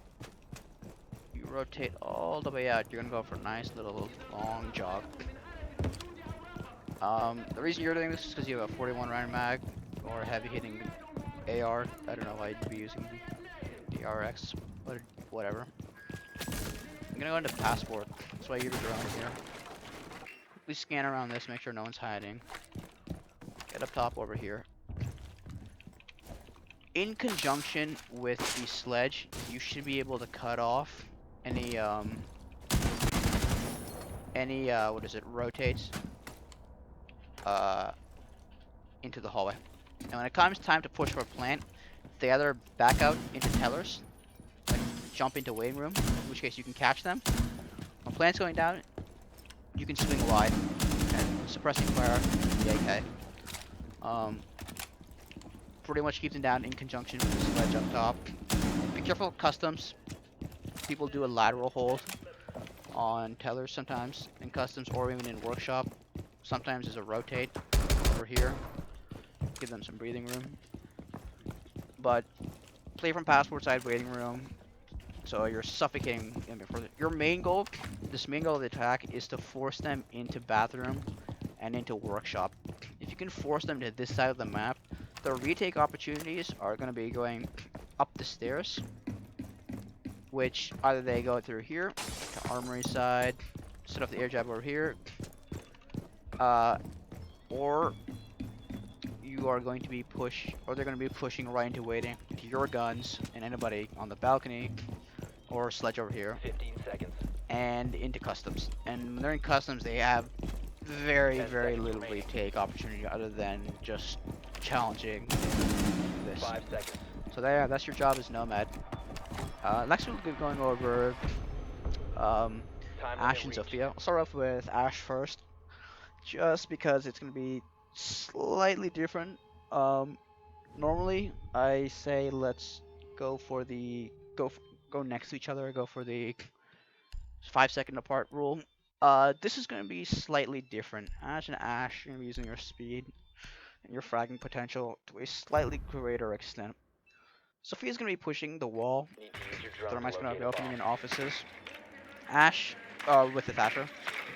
You rotate all the way out. You're gonna go for a nice little long jog. The reason you're doing this is because you have a 41 round mag or a heavy hitting AR. I don't know why you'd be using the RX, but whatever. I'm gonna go into passport. That's why you're around here. We scan around this, make sure no one's hiding. Get up top over here. In conjunction with the sledge, you should be able to cut off any what is it, rotates into the hallway. And when it comes time to push for a plant, they either back out into tellers, like jump into waiting room, in which case you can catch them. When plant's going down, you can swing wide and suppressing fire with the AK. Pretty much keep them down in conjunction with the sledge up top. Be careful of customs. People do a lateral hold on tellers sometimes in customs or even in workshop. Sometimes there's a rotate over here. Give them some breathing room. But play from passport side waiting room. So you're suffocating them further. Your main goal, this main goal of the attack is to force them into bathroom and into workshop. If you can force them to this side of the map, the retake opportunities are going to be going up the stairs, which either they go through here, to Armory side, set up the air jab over here, or you are going to be they're going to be pushing right into waiting to your guns and anybody on the balcony or sledge over here. 15 seconds. And into customs. And when they're in customs, they have very little retake opportunity other than just challenging this. 5 seconds. So there, that's your job as Nomad. Next we'll be going over Ash and Sophia. I'll start off with Ash first, just because it's going to be slightly different. Normally I say let's go for the go next to each other, go for the 5-second apart rule. This is going to be slightly different. Ash and Ash, you're going to be using your speed and your fragging potential to a slightly greater extent. Sophia's going to be pushing the wall. Thermite's going to be opening in offices. Ash, with the Thatcher.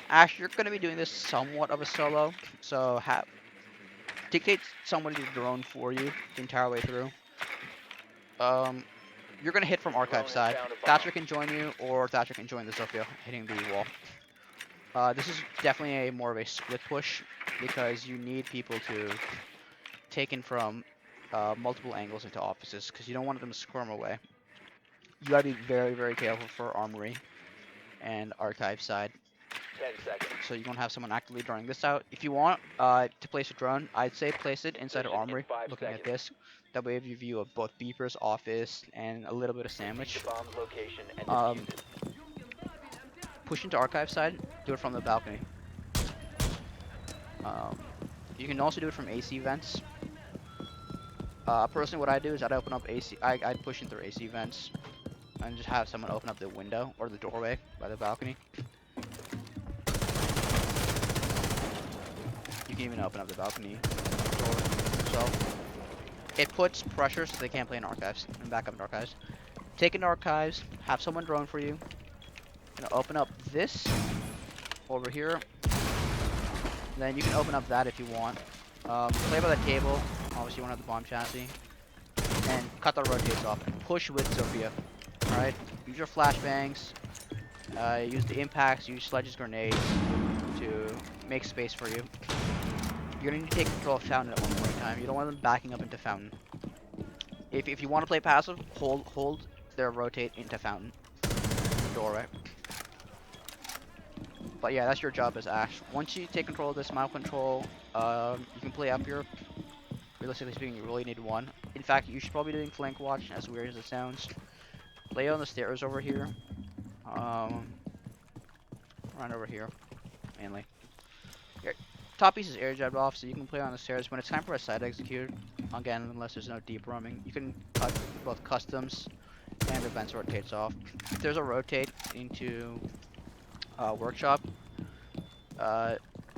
Ash, you're going to be doing this somewhat of a solo, so dictate somebody to drone for you the entire way through. You're going to hit from archive side. Thatcher can join you, or Thatcher can join the Sophia, hitting the wall. This is definitely more of a split push, because you need people to take in from multiple angles into offices, because you don't want them to squirm away. You gotta be very careful for Armory and archive side. 10 seconds. So you won't have someone actively droning this out. If you want to place a drone, I'd say place it inside of Armory, looking at this. That way you have a view of both Beeper's office and a little bit of Sandwich. The bomb's location and defuse it. Push into archive side, do it from the balcony. You can also do it from AC vents. Personally, what I do is I'd open up I'd push in through AC vents and just have someone open up the window or the doorway by the balcony. You can even open up the balcony door yourself. It puts pressure so they can't play in archives and back up in archives. Take in archives, have someone drone for you. Gonna open up this over here. Then you can open up that if you want. Play by the table. Obviously, you want to have the bomb chassis. And cut the rotates off and push with Sophia. Alright? Use your flashbangs. Use the impacts. Use Sledge's grenades to make space for you. You're going to need to take control of Fountain at one point in time. You don't want them backing up into Fountain. If you want to play passive, hold their rotate into Fountain. Doorway. But yeah, that's your job as Ash. Once you take control of this mount control, you can play up here. Realistically speaking, you really need one. In fact, you should probably be doing flank watch, as weird as it sounds. Play on the stairs over here. Run over here, mainly. Here. top piece is air jabbed off, so you can play on the stairs. When it's time for a side execute, again, unless there's no deep roaming, you can cut both customs and events rotates off. If there's a rotate into workshop,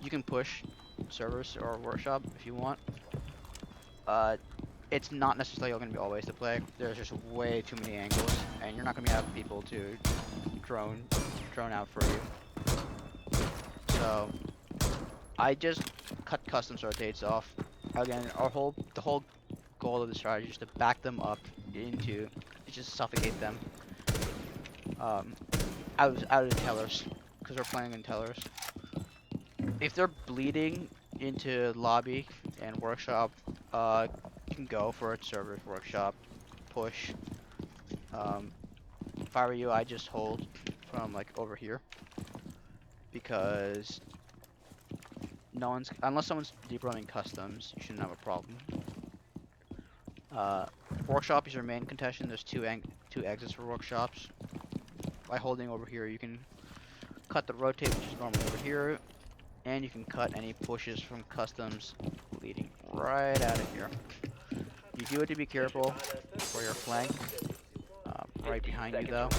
you can push servers or workshop if you want. It's not necessarily going to be always the play. There's just way too many angles, and you're not going to have people to drone out for you. So I just cut customs rotates off. Again, the whole goal of the strategy is to back them up into, just suffocate them out of tellers, because we're playing in tellers. If they're bleeding into lobby and workshop, you can go for it. Servers, workshop, push. If I were you, I just hold from like over here, because unless someone's deep running customs, you shouldn't have a problem. Workshop is your main contention. There's two exits for workshops. By holding over here, you can cut the rotate, which is normally over here, and you can cut any pushes from customs leading right out of here. You do have to be careful for your flank, right behind you though,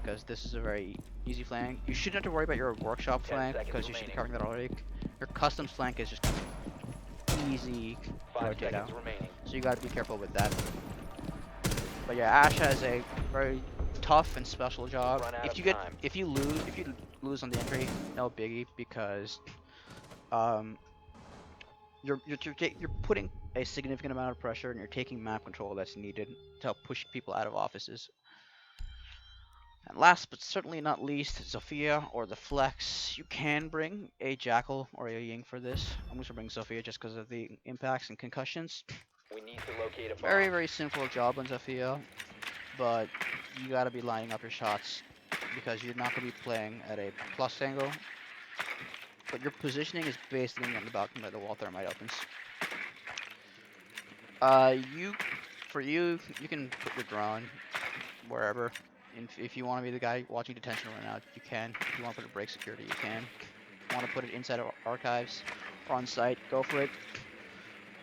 because this is a very easy flank. You shouldn't have to worry about your workshop flank, because you should be covering that already. Your customs flank is just easy rotate out, so you gotta be careful with that. But yeah, Ash has a very tough and special job. If you lose on the entry, no biggie, because you're putting a significant amount of pressure, and you're taking map control that's needed to help push people out of offices. And last but certainly not least, Sophia or the Flex. You can bring a Jackal or a Ying for this. I'm going to bring Sophia just because of the impacts and concussions. We need to locate a bomb. Very, very simple job on Sophia, but you got to be lining up your shots, because you're not going to be playing at a plus angle, but your positioning is basically on the balcony where the wall thermite opens. You can put your drone wherever. If you want to be the guy watching detention right now, you can. If you want to put it break security, you can. If you want to put it inside of archives or on site, go for it.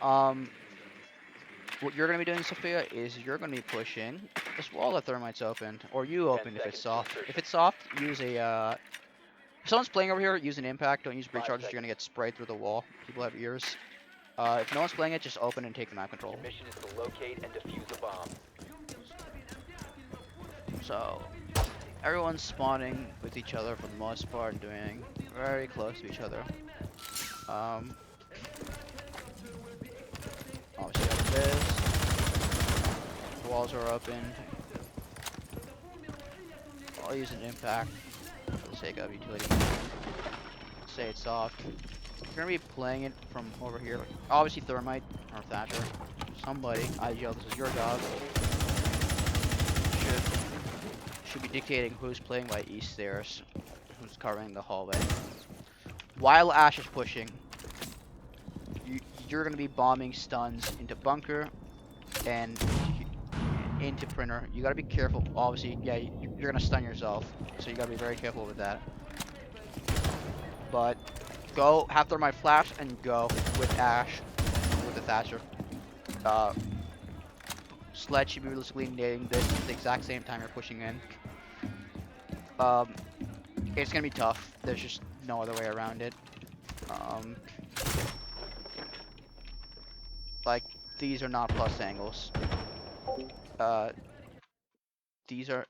What you're going to be doing, Sophia, is you're going to be pushing this wall that thermite's opened, or you open if it's soft. If it's soft, use a, if someone's playing over here, use an impact. Don't use breach charges, you're going to get sprayed through the wall. People have ears. If no one's playing it, just open and take the map control. Your mission is to locate and defuse a bomb. So, everyone's spawning with each other for the most part, doing very close to each other. Obviously like this. The walls are open. I'll use an impact for the sake of utility. Say it's soft. You're gonna be playing it from over here. Obviously Thermite or Thatcher. Somebody, IGL, this is your job. Should be dictating who's playing by east stairs, who's covering the hallway. While Ash is pushing, you're gonna be bombing stuns into bunker and into printer. You gotta be careful. Obviously, yeah, you're gonna stun yourself, so you gotta be very careful with that. But go, have Thermite flash and go with Ash, with the Thatcher. Sled should be realistically nading this at the exact same time you're pushing in. It's gonna be tough. There's just no other way around it. Like, these are not plus angles. These are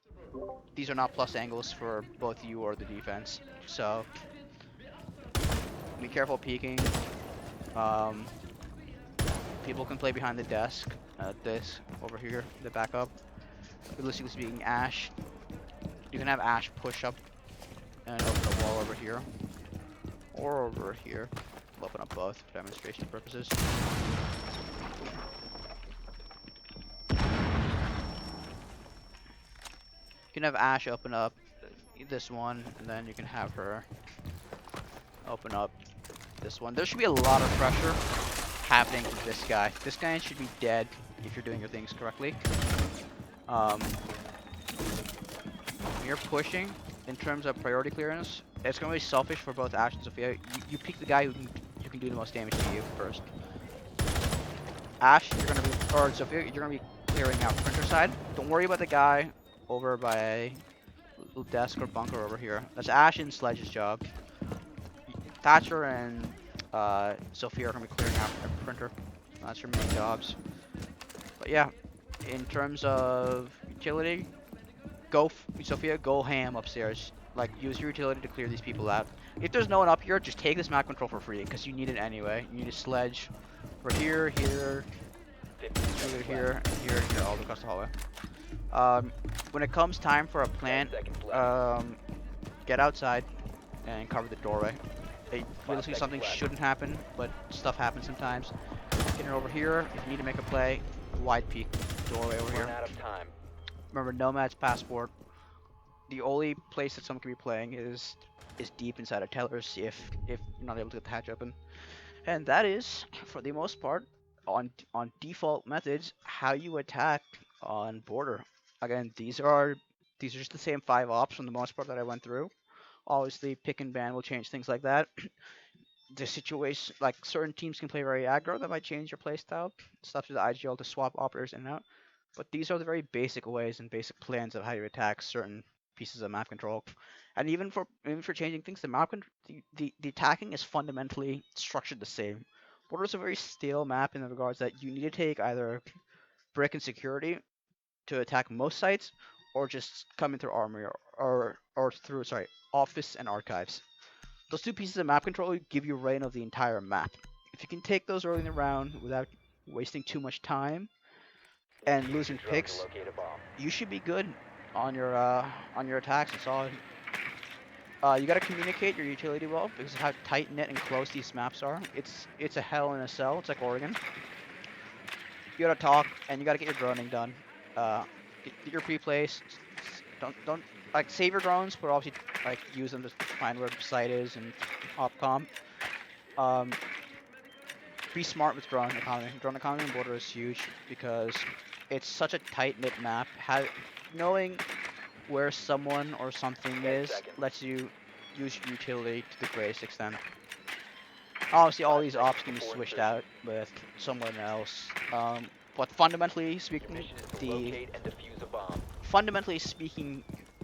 not plus angles for both you or the defense. So be careful peeking. People can play behind the desk. This over here, the backup. Realistically speaking, Ash. You can have Ash push up and open the wall over here, or over here. I'll open up both for demonstration purposes. You can have Ash open up this one, and then you can have her open up this one. There should be a lot of pressure happening to this guy. This guy should be dead if you're doing your things correctly. When you're pushing, in terms of priority clearance, it's going to be selfish for both Ash and Sophia. You pick the guy who can can do the most damage to you first. Ash, you're gonna be, or Sophia, you're gonna be clearing out printer side. Don't worry about the guy over by little desk or bunker over here. That's Ash and Sledge's job. Thatcher and Sophia are gonna be clearing out a printer. That's your main jobs. But yeah, in terms of utility, Sophia, go ham upstairs. Like, use your utility to clear these people out. If there's no one up here, just take this map control for free, because you need it anyway. You need a sledge for here, here, here, here, here, all across the hallway. When it comes time for a plant, get outside and cover the doorway. Realistically, something shouldn't happen, but stuff happens sometimes. Get it over here. If you need to make a play, wide peek doorway over here. Out of time. Remember, Nomad's passport. The only place that someone can be playing is deep inside a teller's if you're not able to get the hatch open. And that is, for the most part, on default methods, how you attack on border. Again, these are just the same 5 ops for the most part that I went through. Obviously, pick and ban will change things like that. The situation, like certain teams can play very aggro, that might change your playstyle. It's up to the IGL to swap operators in and out. But these are the very basic ways and basic plans of how you attack certain pieces of map control. And even for changing things, the attacking is fundamentally structured the same. Border is a very stale map in the regards that you need to take either brick and security to attack most sites, or just come in through Armory or through office and archives. Those 2 pieces of map control give you reign of the entire map. If you can take those early in the round without wasting too much time and losing picks, you should be good on your attacks. It's all. You gotta communicate your utility well because of how tight knit and close these maps are. It's a hell in a cell. It's like Oregon. You gotta talk and you gotta get your droning done. Get your pre-plays. Don't like save your drones, but obviously like use them to find where the site is and opcom. Be smart with drone economy. Drone economy and border is huge because it's such a tight-knit map. Knowing where someone or something is lets you use your utility to the greatest extent. Obviously, all these ops can be switched out with someone else. But fundamentally speaking,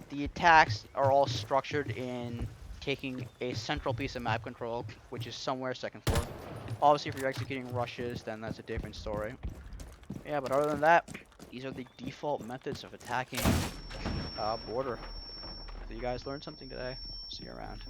the attacks are all structured in taking a central piece of map control, which is somewhere second floor. Obviously, if you're executing rushes, then that's a different story. Yeah, but other than that, these are the default methods of attacking border. So you guys learned something today. See you around.